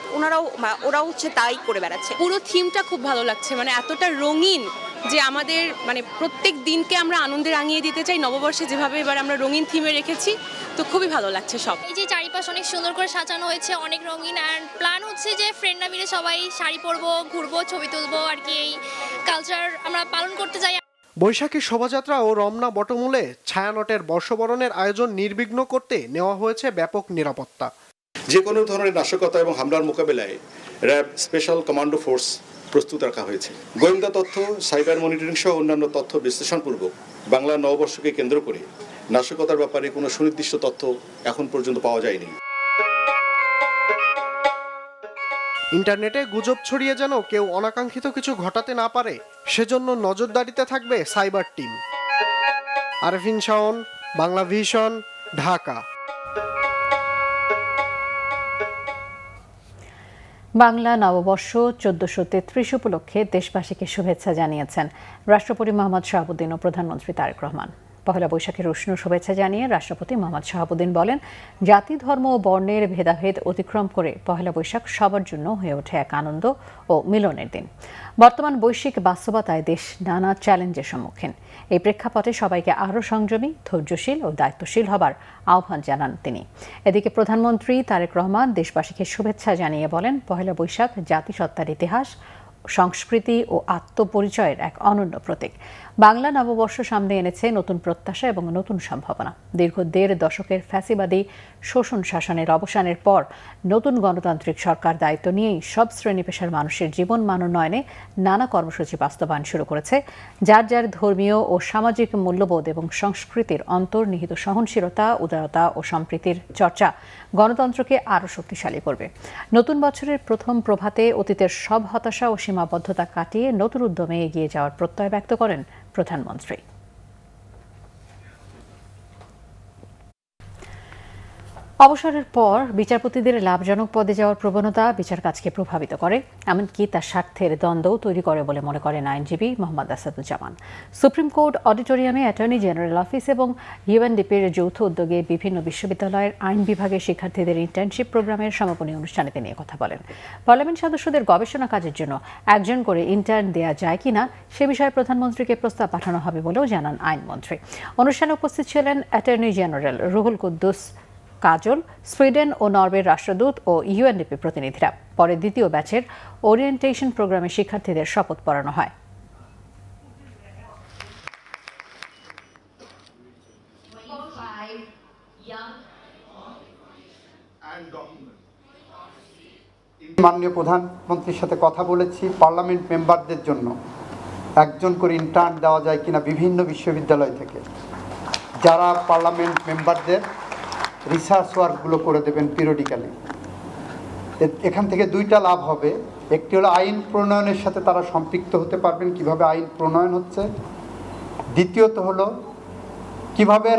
Speaker 16: ওরাও হচ্ছে তাই করে বেড়াচ্ছে।
Speaker 13: পুরো থিমটা খুব ভালো লাগছে, মানে এতটা রঙিন যে আমাদের মানে প্রত্যেক দিনকে আমরা আনন্দে রাঙিয়ে দিতে চাই। নববর্ষে যেভাবে এবার আমরা রঙিন থিমে রেখেছি, তো খুবই ভালো লাগছে সব।
Speaker 14: এই যে চারিপাশ অনেক সুন্দর করে সাজানো হয়েছে, অনেক রঙিন। অ্যান্ড প্ল্যান হচ্ছে যে ফ্রেন্ডরা মিলে সবাই শাড়ি পরবো, ঘুরবো, ছবি তুলবো, আর কি এই কালচার আমরা পালন করতে যাই।
Speaker 7: বৈশাখী শোভাযাত্রা ও রমনা বটমূলে ছায়ানটের বর্ষবরণের আয়োজন নির্বিঘ্ন করতে নেওয়া হয়েছে ব্যাপক নিরাপত্তা।
Speaker 17: যে কোনো ধরনের নাশকতা এবং হামলার মোকাবেলায় র্যাব স্পেশাল কমান্ডো ফোর্স প্রস্তুত রাখা হয়েছে। গোয়েন্দা তথ্য, সাইবার মনিটরিং সহ অন্যান্য তথ্য বিশ্লেষণপূর্বক বাংলা নববর্ষকে কেন্দ্র করে নাশকতার ব্যাপারে কোনো সুনির্দিষ্ট তথ্য এখন পর্যন্ত পাওয়া যায়নি।
Speaker 7: ইন্টারনেটে গুজব ছড়িয়ে যেন কেউ অনাকাঙ্ক্ষিত কিছু ঘটাতে না পারে, সেজন্য নজরদারিতে থাকবে cyber team. Arfin Shaon, Bangla vision, Dhaka.
Speaker 2: Bangla নববর্ষ 1433 উপলক্ষে দেশবাসীকে শুভেচ্ছা জানিয়েছেন রাষ্ট্রপতি মোহাম্মদ শাহাবুদ্দিন ও প্রধানমন্ত্রী তারেক রহমান। পহেলা বৈশাখের উষ্ণ শুভেচ্ছা জানিয়ে রাষ্ট্রপতি মোহাম্মদ শাহাবুদ্দিন বলেন, জাতি, ধর্ম ও বর্ণের ভেদাভেদ অতিক্রম করে পহেলা বৈশাখ সবার জন্য হয়ে ওঠে এক আনন্দ ও মিলনের দিন। বর্তমান বৈশ্বিক বাস্তবতায় দেশ নানা চ্যালেঞ্জের সম্মুখীন। এই প্রেক্ষাপটে সবাইকে আরও সংযমী, ধৈর্যশীল ও দায়িত্বশীল হবার আহ্বান জানান তিনি। এদিকে প্রধানমন্ত্রী তারেক রহমান দেশবাসীকে শুভেচ্ছা জানিয়ে বলেন, পহেলা বৈশাখ জাতিসত্তার ইতিহাস, সংস্কৃতি ও আত্মপরিচয়ের এক অনন্য প্রতীক। বাংলা নববর্ষ সামনে এনেছে নতুন প্রত্যাশা এবং নতুন সম্ভাবনা। দীর্ঘ 1.5 দশকের ফ্যাসিবাদী শোষণ শাসনের অবসানের পর নতুন গণতান্ত্রিক সরকার দায়িত্ব নিয়েই সব শ্রেণী পেশার মানুষের জীবন মান উন্নয়নে নানা কর্মসূচি বাস্তবায়ন শুরু করেছে। যার যার ধর্মীয় ও সামাজিক মূল্যবোধ এবং সংস্কৃতির অন্তর্নিহিত সহনশীলতা, উদারতা ও সম্প্রীতির চর্চা গণতন্ত্রকে আরও শক্তিশালী করবে। নতুন বছরের প্রথম প্রভাতে অতীতের সব হতাশা ও সীমাবদ্ধতা কাটিয়ে নতুন উদ্যমে এগিয়ে যাওয়ার প্রত্যয় ব্যক্ত করেন প্রধানমন্ত্রী। অবসরের পর বিচারপতিদের লাভজনক পদে যাওয়ার প্রবণতা বিচার কাজকে প্রভাবিত করে, এমনকি তার স্বার্থের দ্বন্দ্বও তৈরি করে বলে মনে করেন আইনজীবী মোহাম্মদ আসাদুজ্জামান। সুপ্রিম কোর্ট অডিটোরিয়ামে অ্যাটর্নি জেনারেল অফিস এবং ইউএনডিপির যৌথ উদ্যোগে বিভিন্ন বিশ্ববিদ্যালয়ের আইন বিভাগের শিক্ষার্থীদের ইন্টার্নশিপ প্রোগ্রামের সমাপনী অনুষ্ঠানে তিনি কথা বলেন। পার্লামেন্ট সদস্যদের গবেষণা কাজের জন্য একজন করে ইন্টার্ন দেয়া যায় কিনা সে বিষয়ে প্রধানমন্ত্রীকে প্রস্তাব পাঠানো হবে বলেও জানান আইনমন্ত্রী। অনুষ্ঠানে উপস্থিত ছিলেন অ্যাটর্নি জেনারেল রুহুল কুদ্দুস, কাজল, সুইডেন ও নরওয়ের রাষ্ট্রদূত ও ইউএনডিপি প্রতিনিধিরা। পরে দ্বিতীয় ব্যাচের ওরিয়েন্টেশন প্রোগ্রামে শিক্ষার্থীদের শপথ পড়ানো হয়।
Speaker 3: মাননীয় প্রধানমন্ত্রীর সাথে কথা বলেছি, পার্লামেন্ট মেম্বারদের জন্য একজন করে ইন্টার্ন দেওয়া যায় কিনা বিভিন্ন বিশ্ববিদ্যালয় থেকে, যারা পার্লামেন্ট মেম্বারদের রিসার্চ ওয়ার্কগুলো করে দেবেন পিরিয়ডিক্যালি। এখান থেকে দুইটা লাভ হবে, একটি হলো আইন প্রণয়নের সাথে তারা সম্পৃক্ত হতে পারবেন, কিভাবে আইন প্রণয়ন হচ্ছে। দ্বিতীয়ত হলো কিভাবে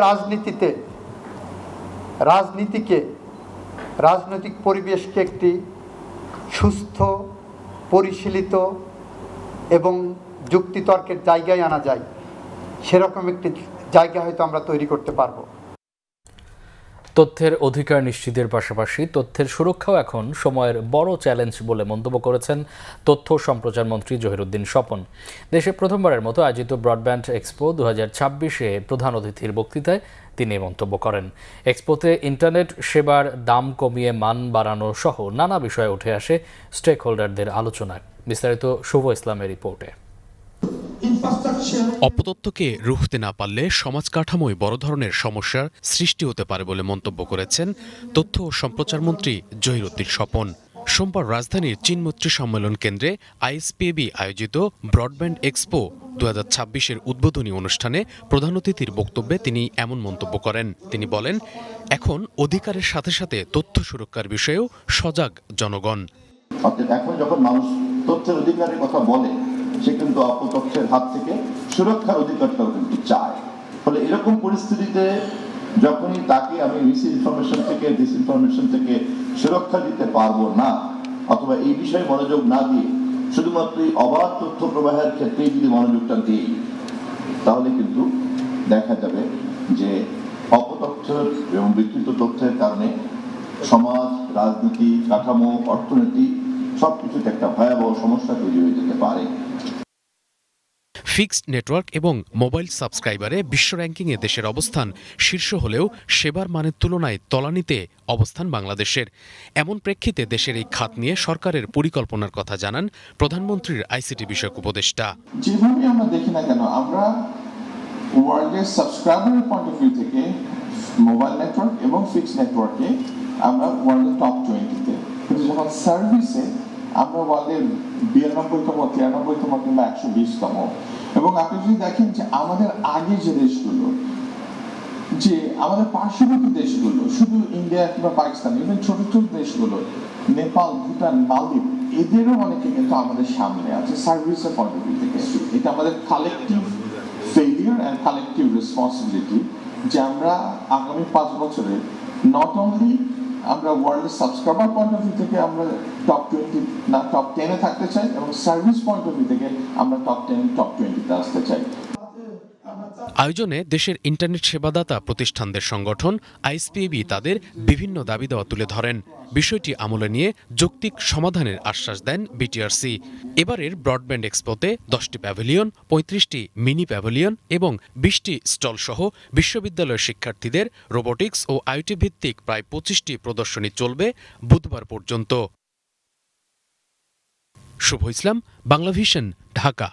Speaker 3: রাজনৈতিক পরিবেশকে একটি সুস্থ, পরিশীলিত এবং যুক্তিতর্কের জায়গায় আনা যায়, সেরকম একটি জায়গা হয়তো আমরা তৈরি করতে পারবো।
Speaker 1: তথ্যের অধিকার নিশ্চিতের পাশাপাশি তথ্যের সুরক্ষাও এখন সময়ের বড় চ্যালেঞ্জ বলে মন্তব্য করেছেন তথ্য সম্প্রচার মন্ত্রী জহিরুদ্দিন স্বপন। দেশে প্রথমবারের মতো আয়োজিত ব্রডব্যান্ড এক্সপো 2026-এ প্রধান অতিথির বক্তৃতায় তিনি মন্তব্য করেন। এক্সপোতে ইন্টারনেট সেবার দাম কমিয়ে মান বাড়ানো সহ নানা বিষয়ে উঠে আসে স্টেক হোল্ডারদের আলোচনায়। বিস্তারিত শুভ ইসলামের রিপোর্টে।
Speaker 6: অপতথ্যকে রুখতে না পারলে সমাজ কাঠামোয় বড় ধরনের সমস্যার সৃষ্টি হতে পারে বলে মন্তব্য করেছেন তথ্য ও সম্প্রচার মন্ত্রী জহিরুদ্দিন স্বপন। সোমবার রাজধানীর চীনমৈত্রী সম্মেলন কেন্দ্রে আইএসপিএবি আয়োজিত ব্রডব্যান্ড এক্সপো 2026-এর উদ্বোধনী অনুষ্ঠানে প্রধান অতিথির বক্তব্যে তিনি এমন মন্তব্য করেন। তিনি বলেন, এখন অধিকারের সাথে সাথে তথ্য সুরক্ষার বিষয়েও সজাগ জনগণ।
Speaker 8: এখন যখন মানুষ তথ্যের অধিকারের কথা বলে, সে কিন্তু অপতথ্যের হাত থেকে সুরক্ষার অধিকারটাও কিন্তু চায়। ফলে এরকম পরিস্থিতিতে যখনই তাকে আমি মিস ইনফরমেশন থেকে ডিসইনফরমেশন থেকে সুরক্ষা দিতে পারবো না, অথবা এই বিষয়ে মনোযোগ না দিয়ে শুধুমাত্র অবাধ তথ্য প্রবাহের ক্ষেত্রেই যদি মনোযোগটা দিই, তাহলে কিন্তু দেখা যাবে যে অপতথ্য এবং বিকৃত তথ্যের কারণে সমাজ, রাজনীতি, কাঠামো, অর্থনীতি সবকিছুতে একটা ভয়াবহ সমস্যা তৈরি হয়ে যেতে পারে।
Speaker 6: ফিক্সড নেটওয়ার্ক এবং মোবাইল সাবস্ক্রাইবারে বিশ্ব র্যাঙ্কিংয়ে দেশের অবস্থান শীর্ষ হলেও সেবার মানের তুলনায় তলানিতে অবস্থান বাংলাদেশের। এমন প্রেক্ষিতে দেশের এই খাত নিয়ে সরকারের পরিকল্পনার কথা জানান প্রধানমন্ত্রীর আইসিটি বিষয়ক উপদেষ্টা।
Speaker 8: যেভাবে আমরা দেখি না কেন, আমরা ওয়ার্ল্ডের সাবস্ক্রাইবারের পয়েন্ট অফ ভিউ থেকে মোবাইল নেটওয়ার্ক এবং ফিক্সড নেটওয়ার্কে আমরা ওয়ার্ল্ডের টপ 20-তে, কিন্তু যখন সার্ভিসে আমরা ওয়ার্ল্ডের 92তম, 93তম কিংবা 120তম। এবং আপনি যদি দেখেন যে আমাদের আগে যে দেশগুলো, যে আমাদের পার্শ্ববর্তী দেশগুলো, শুধু ইন্ডিয়া কিংবা পাকিস্তান, ইভেন ছোট ছোট দেশগুলো, নেপাল, ভুটান, মালদ্বীপ, এদেরও অনেকে কিন্তু আমাদের সামনে আছে সার্ভিসের পয়েন্ট অফ ভিউ থেকে। এটা আমাদের collective failure and collective responsibility যে আমরা আগামী 5 বছরে নট অনলি আমরা ওয়ার্ল্ডের সাবস্ক্রাইবার পয়েন্ট অফ ভিউ থেকে আমরা টপ 20 না টপ 10-এ থাকতে চাই, এবং সার্ভিস পয়েন্ট অফ ভিউ থেকে আমরা টপ 10, টপ 20-তে আসতে চাই।
Speaker 6: আয়োজনে দেশের ইন্টারনেট সেবাদাতা প্রতিষ্ঠানদের সংগঠন আইএসপিএবি তাদের বিভিন্ন দাবি দেওয়া তুলে ধরেন। বিষয়টি আমলে নিয়ে যৌক্তিক সমাধানের আশ্বাস দেন বিটিআরসি। এবারের ব্রডব্যান্ড এক্সপোতে 10টি প্যাভিলিয়ন, 35টি মিনি প্যাভিলিয়ন এবং 20টি স্টল সহ বিশ্ববিদ্যালয়ের শিক্ষার্থীদের রোবোটিক্স ও আইটি ভিত্তিক প্রায় 25টি প্রদর্শনী চলবে বুধবার পর্যন্ত। শুভ ইসলাম, বাংলাভিশন, ঢাকা।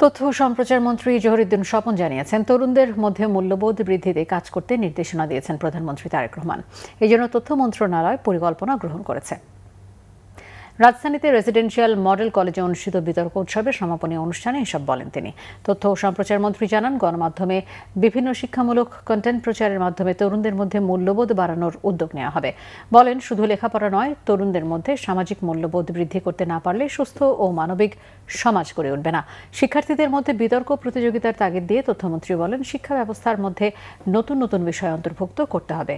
Speaker 2: তথ্য ও সম্প্রচার মন্ত্রী জহিরুদ্দিন স্বপন জানিয়েছেন, তরুণদের মধ্যে মূল্যবোধ বৃদ্ধিতে কাজ করতে নির্দেশনা দিয়েছেন প্রধানমন্ত্রী তারেক রহমান। এই জন্য তথ্য মন্ত্রণালয় পরিকল্পনা গ্রহণ করেছে। রাজধানীতে রেসিডেন্সিয়াল মডেল কলেজে অনুষ্ঠিত বিতর্ক উৎসবের সমাপনী অনুষ্ঠানে এসব বলেন তিনি। তথ্য ও সম্প্রচার মন্ত্রী জানান, গণমাধ্যমে বিভিন্ন শিক্ষামূলক কন্টেন্ট প্রচারের মাধ্যমে তরুণদের মধ্যে মূল্যবোধ বাড়ানোর উদ্যোগ নেওয়া হবে। বলেন, শুধু লেখাপড়া নয়, তরুণদের মধ্যে সামাজিক মূল্যবোধ বৃদ্ধি করতে না পারলে সুস্থ ও মানবিক সমাজ গড়ে উঠবে না। শিক্ষার্থীদের মধ্যে বিতর্ক প্রতিযোগিতার তাগিদ দিয়ে তথ্যমন্ত্রী বলেন, শিক্ষা ব্যবস্থার মধ্যে নতুন নতুন বিষয় অন্তর্ভুক্ত করতে হবে।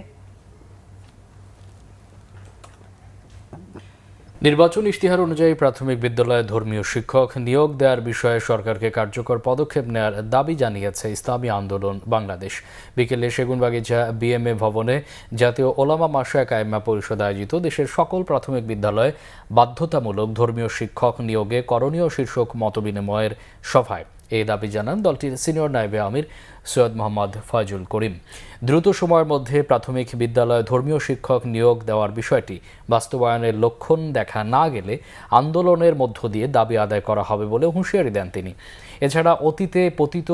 Speaker 1: নির্বাচন ইশতেহার অনুযায়ী প্রাথমিক বিদ্যালয়ে ধর্মীয় শিক্ষক নিয়োগ দেওয়ার বিষয়ে সরকারকে কার্যকর পদক্ষেপ নেওয়ার দাবি জানিয়েছে ইসলামী আন্দোলন বাংলাদেশ। বিকেলে সেগুনবাগিচা বিএমএ ভবনে জাতীয় ওলামা মাশায়েখ আইম্মা পরিষদ আয়োজিত দেশের সকল প্রাথমিক বিদ্যালয়ে বাধ্যতামূলক ধর্মীয় শিক্ষক নিয়োগে করণীয় শীর্ষক মতবিনিময়ের সভায় এই দাবি জানান দলটির সিনিয়র নায়েবে আমির সৈয়দ মোহাম্মদ ফয়জুল করিম। দ্রুত সময়ের মধ্যে প্রাথমিক বিদ্যালয়ে ধর্মীয় শিক্ষক নিয়োগ দেওয়ার বিষয়টি বাস্তবায়নের লক্ষণ দেখা না গেলে আন্দোলনের মধ্য দিয়ে দাবি আদায় করা হবে বলে হুঁশিয়ারি দেন তিনি। এছাড়া অতীতে পতিত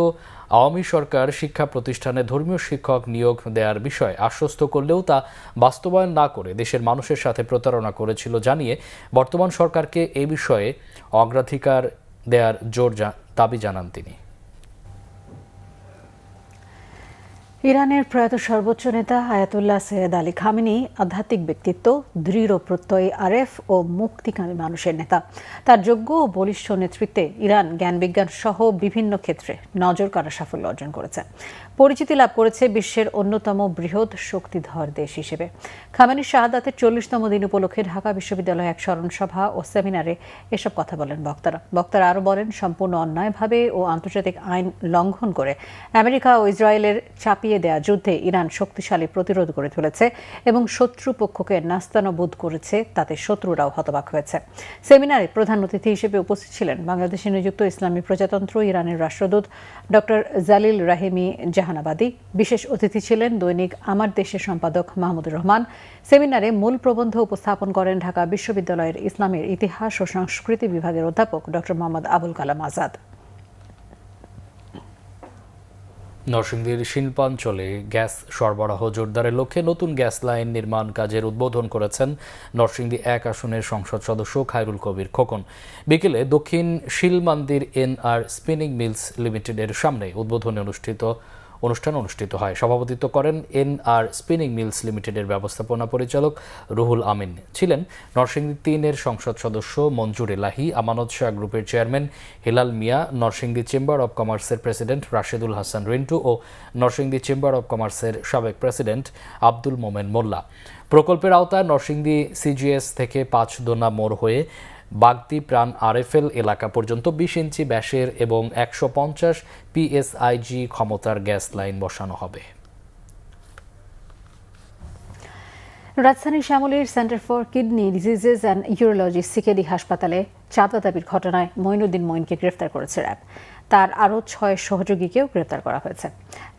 Speaker 1: আওয়ামী সরকার শিক্ষা প্রতিষ্ঠানে ধর্মীয় শিক্ষক নিয়োগ দেওয়ার বিষয়ে আশ্বস্ত করলেও তা বাস্তবায়ন না করে দেশের মানুষের সাথে প্রতারণা করেছিল জানিয়ে বর্তমান সরকারকে এ বিষয়ে অগ্রাধিকার দেওয়ার দাবি জানান তিনি।
Speaker 2: ইরানের প্রয়াত সর্বোচ্চ নেতা আয়াতুল্লাহ সৈয়দ আলী খামেনি আধ্যাত্মিক ব্যক্তিত্ব, দৃঢ় প্রত্যয়ী আরেফ ও মুক্তিকামী মানুষের নেতা। তার যোগ্য ও বলিষ্ঠ নেতৃত্বে ইরান জ্ঞান-বিজ্ঞান সহ বিভিন্ন ক্ষেত্রে নজর কাড়া সাফল্য অর্জন করেছে, পরিচিতি লাভ করেছে বিশ্বের অন্যতম বৃহৎ শক্তিধর দেশ হিসেবে। খামেনির শাহাদাতের 40তম দিন উপলক্ষে ঢাকা বিশ্ববিদ্যালয়ে এক স্মরণ সভা ও সেমিনারে এসব কথা বলেন বক্তারা আরও বলেন, সম্পূর্ণ অন্যায়ভাবে ও আন্তর্জাতিক আইন লঙ্ঘন করে আমেরিকা ও ইসরায়েলের চাপিয়ে দেয়া যুদ্ধে ইরান শক্তিশালী প্রতিরোধ গড়ে তুলেছে এবং শত্রুপক্ষকে নাস্তানাবুদ করেছে, তাতে শত্রুরাও হতবাক হয়েছে। সেমিনারে প্রধান অতিথি হিসেবে উপস্থিত ছিলেন বাংলাদেশে নিযুক্ত ইসলামী প্রজাতন্ত্র ইরানের রাষ্ট্রদূত ডক্টর জালিল রাহিমি জাহানাবাদী। বিশেষ অতিথি ছিলেন দৈনিক আমার দেশের সম্পাদক মাহমুদুর রহমান। সেমিনারে মূল প্রবন্ধ উপস্থাপন করেন ঢাকা বিশ্ববিদ্যালয়ের ইসলামের ইতিহাস ও সংস্কৃতি বিভাগের অধ্যাপক ডক্টর মোহাম্মদ আবুল কালাম আজাদ।
Speaker 1: নরসিংদীর শিল্পাঞ্চলে গ্যাস সরবরাহ জোরদারের লক্ষ্যে নতুন গ্যাস লাইন নির্মাণ কাজের উদ্বোধন করেছেন নরসিংদী 1 আসনের সংসদ সদস্য খায়রুল কবির খোকন। বিকেলে দক্ষিণ শিলমান্দির এনআর স্পিনিং মিলস লিমিটেডের সামনে উদ্বোধনী অনুষ্ঠান অনুষ্ঠিত হয়। সভাপতিত্ব করেন এনআর স্পিনিং মিলস লিমিটেডের ব্যবস্থাপনা পরিচালক রুহুল আমিন। ছিলেন নরসিংদী 3-এর সংসদ সদস্য মঞ্জুর এলাহি, আমানত শাহ গ্রুপের chairman Hilal Mia, Narsingdi chamber of কমার্সের প্রেসিডেন্ট রাশেদুল হাসান রিন্টু ও নরসিংদী চেম্বার অব কমার্সের সাবেক প্রেসিডেন্ট আব্দুল মোমেন মোল্লা। প্রকল্পের আওতায় নরসিংদী সিজিএস থেকে 5 দোনা মোড় হয়ে বাগদি প্রাণ আরএফএল এলাকা পর্যন্ত 20 ইঞ্চি ব্যাসের এবং 150 পিএসআইজি ক্ষমতার গ্যাস লাইন বসানো হবে।
Speaker 2: রাজধানীর শ্যামলীর centre for kidney diseases and urology CKD হাসপাতালে চাঁদা দাবির ঘটনায় মঈনুদ্দিন মঈনকে গ্রেফতার করেছে র্যাব। তার আরও 6 সহযোগীকেও গ্রেফতার করা হয়েছে।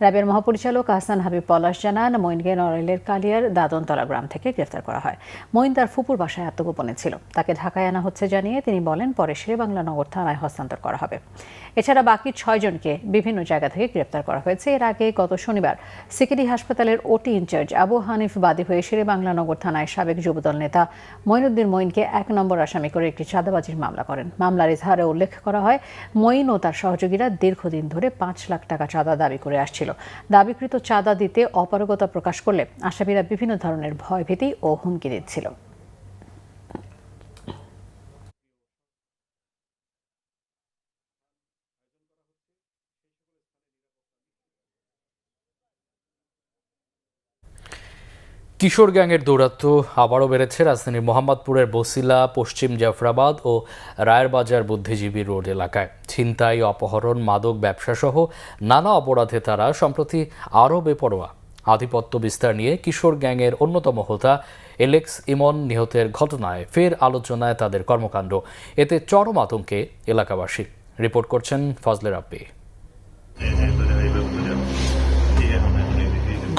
Speaker 2: র্যাবের মহাপরিচালক আহসান হাবিব পলাশ জানান, মঈনকে নড়াইলের কালিয়ার দাদনতলা গ্রাম থেকে গ্রেফতার করা হয়। মঈন তার ফুপুর বাসায় আত্মগোপনে ছিল। তাকে ঢাকায় আনা হচ্ছে জানিয়ে তিনি বলেন, পরে শেরেবাংলা নগর থানায় হস্তান্তর করা হবে। এছাড়া বাকি 6 জনকে বিভিন্ন জায়গা থেকে গ্রেফতার করা হয়েছে। এর আগে গত শনিবার সিকেডি হাসপাতালের ওটি ইনচার্জ আবু হানিফ বাদী হয়ে শেরেবাংলা নগর থানায় সাবেক যুবদল নেতা মঈনুদ্দিন মঈনকে 1 নম্বর আসামি করে একটি চাঁদাবাজির মামলা করেন। মামলার এজাহারে উল্লেখ করা হয়, মঈন ও তার সহযোগীরা দীর্ঘদিন ধরে 5 লাখ টাকা চাঁদা দাবি করে আসছিল। দাবিকৃত চাঁদা দিতে অপারগতা প্রকাশ করলে আসামিরা বিভিন্ন ধরনের ভয়ভীতি ও হুমকি দিচ্ছিল।
Speaker 1: কিশোর গ্যাংয়ের দৌরাত্ম্য আবারও বেড়েছে রাজধানীর মোহাম্মদপুরের বসিলা, পশ্চিম জাফরাবাদ ও রায়েরবাজার বুদ্ধিজীবী রোড এলাকায়। ছিনতাই, অপহরণ, মাদক ব্যবসাসহ নানা অপরাধে তারা সম্প্রতি আরও বেপরোয়া। আধিপত্য বিস্তার নিয়ে কিশোর গ্যাংয়ের অন্যতম হোতা এলেক্স ইমন নিহতের ঘটনায় ফের আলোচনায় তাদের কর্মকাণ্ড। এতে চরম আতঙ্কে এলাকাবাসী। রিপোর্ট করছেন ফজলে রাব্বি।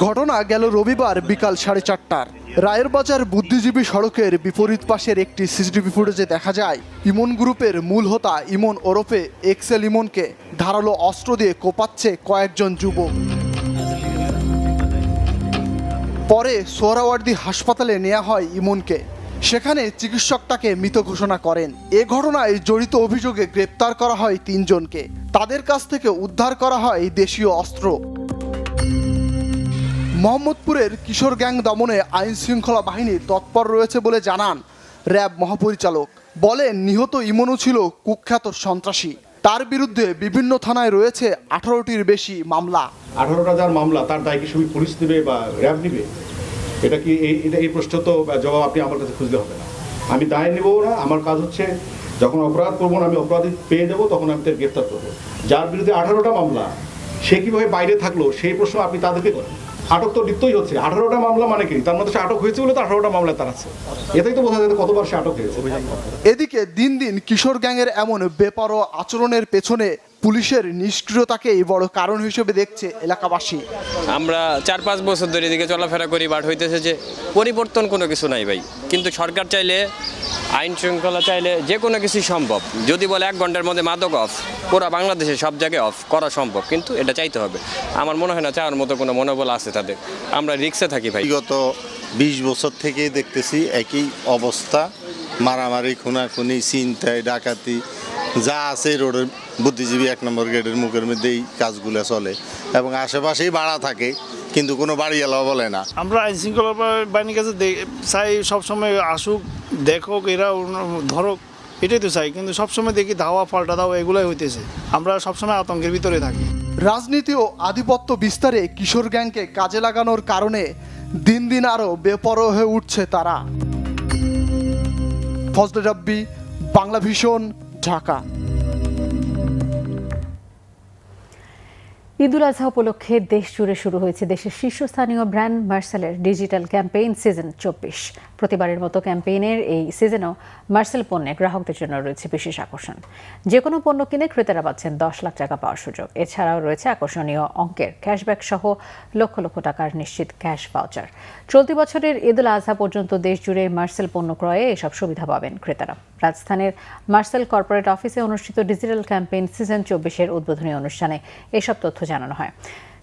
Speaker 7: ঘটনা গেল রবিবার বিকাল 4:30টার। রায়েরবাজার বুদ্ধিজীবী সড়কের বিপরীত পাশের একটি সিসিটিভি ফুটেজে দেখা যায়, ইমন গ্রুপের মূল হোতা ইমন ওরফে এক্সেল ইমনকে ধারালো অস্ত্র দিয়ে কোপাচ্ছে কয়েকজন যুবক। পরে সোহরাওয়ার্দী হাসপাতালে নেওয়া হয় ইমনকে। সেখানে চিকিৎসক তাকে মৃত ঘোষণা করেন। এ ঘটনায় জড়িত অভিযোগে গ্রেপ্তার করা হয় 3 জনকে। তাদের কাছ থেকে উদ্ধার করা হয় দেশীয় অস্ত্র। মোহাম্মদপুরের কিশোর গ্যাং দমনে আইন শৃঙ্খলা বাহিনী তৎপর রয়েছে বলে জানান র্যাব মহাপরিচালক। বলেন, নিহত ইমনও ছিল কুখ্যাত সন্ত্রাসী। তার বিরুদ্ধে বিভিন্ন থানায় রয়েছে 18টির বেশি মামলা।
Speaker 17: 18টা যার মামলা, তার দায় কি সবই পুলিশ নেবে বা র্যাব নেবে? এটা কি এই প্রশ্ন তো জবাব আপনি আমার কাছে খুঁজলে হবে না। আমি দায় নেবও না। আমার কাজ হচ্ছে যখন অপরাধ করবো না, আমি অপরাধী পেয়ে দেবো, তখন আমি তাকে গ্রেফতার করবো। যার বিরুদ্ধে 18টা মামলা, সে কিভাবে বাইরে থাকলো সেই প্রশ্ন আপনি তাদেরকে করেন। আটক তো নিত্যই হচ্ছে। 18টা মামলা মানে কি? তার মধ্যে সে আটক হয়েছে বলে তো 18টা মামলা তার আছে। এটাই তো বোঝা যায় কতবার সে আটক হয়েছে।
Speaker 7: এদিকে দিন দিন কিশোর গ্যাংয়ের এমন বেপরোয়া আচরণের পেছনে
Speaker 9: পুলিশের নিষ্ক্রিয়তাকেই বড় কারণ হিসেবে দেখছে এলাকাবাসী।
Speaker 18: আমরা 4-5 বছর ধরে এদিকে চলাফেরা করি, বাট হইতেছে যে পরিবর্তন কোনো কিছু নাই ভাই। কিন্তু সরকার চাইলে, আইন শৃঙ্খলা চাইলে যে কোনো কিছুই সম্ভব। যদি বলে 1 ঘন্টার মধ্যে মাদক অফ, পুরো বাংলাদেশে সব জায়গায় অফ করা সম্ভব, কিন্তু এটা চাইতে হবে। আমার মনে হয় না চাওয়ার মতো কোনো মনোবল আছে তাদের। আমরা রিক্সে থাকি ভাই।
Speaker 19: বিগত 20 বছর থেকেই দেখতেছি একই অবস্থা, মারামারি, খুনাখুনি, ছিনতাই, ডাকাতি যা আছে রোডের বুদ্ধিজীবী 1 নম্বর গেটের মুখের মধ্যেই কাজগুলো চলে এবং আশেপাশেই ভাড়া থাকে, কিন্তু কোনো বাড়িওয়ালা বলে না।
Speaker 20: আমরা আইন শৃঙ্খলা বাহিনীর কাছে চাই সবসময় আসুক, দেখুক, এরা ধরুক, এটাই তো চাই। কিন্তু সবসময় দেখি ধাওয়া পাল্টা ধাওয়া এগুলোই হইতেছে, আমরা সবসময় আতঙ্কের ভিতরে থাকি।
Speaker 9: রাজনীতি ও আধিপত্য বিস্তারে কিশোর গ্যাংকে কাজে লাগানোর কারণে দিন দিন আরও বেপরোয়া হয়ে উঠছে তারা। ফজলে রাব্বি, বাংলা ভিশন, ঢাকা।
Speaker 2: ঈদুল আজহা উপলক্ষে দেশ জুড়ে শুরু হয়েছে দেশের শীর্ষস্থানীয় ব্র্যান্ড মার্সেলের ডিজিটাল ক্যাম্পেইন সিজন 24। প্রতিবারের মতো ক্যাম্পেইনের এই সিজনেও মার্সেল পণ্যে গ্রাহকদের জন্য রয়েছে বিশেষ আকর্ষণ। যে কোনো পণ্য কিনে ক্রেতারা পাচ্ছেন 10 লাখ টাকা পাওয়ার সুযোগ। এছাড়াও রয়েছে আকর্ষণীয় অঙ্কের ক্যাশব্যাক সহ লক্ষ লক্ষ টাকার নিশ্চিত ক্যাশ ভাউচার। চলতি বছরের ঈদুল আজহা পর্যন্ত দেশ জুড়ে মার্সেল পণ্য ক্রয়ে এসব সুবিধা পাবেন ক্রেতারা। রাজধানীর মার্সেল কর্পোরেট অফিসে অনুষ্ঠিত ডিজিটাল ক্যাম্পেইন সিজন 24-এর উদ্বোধনী অনুষ্ঠানে এসব তথ্য জানানো হয়।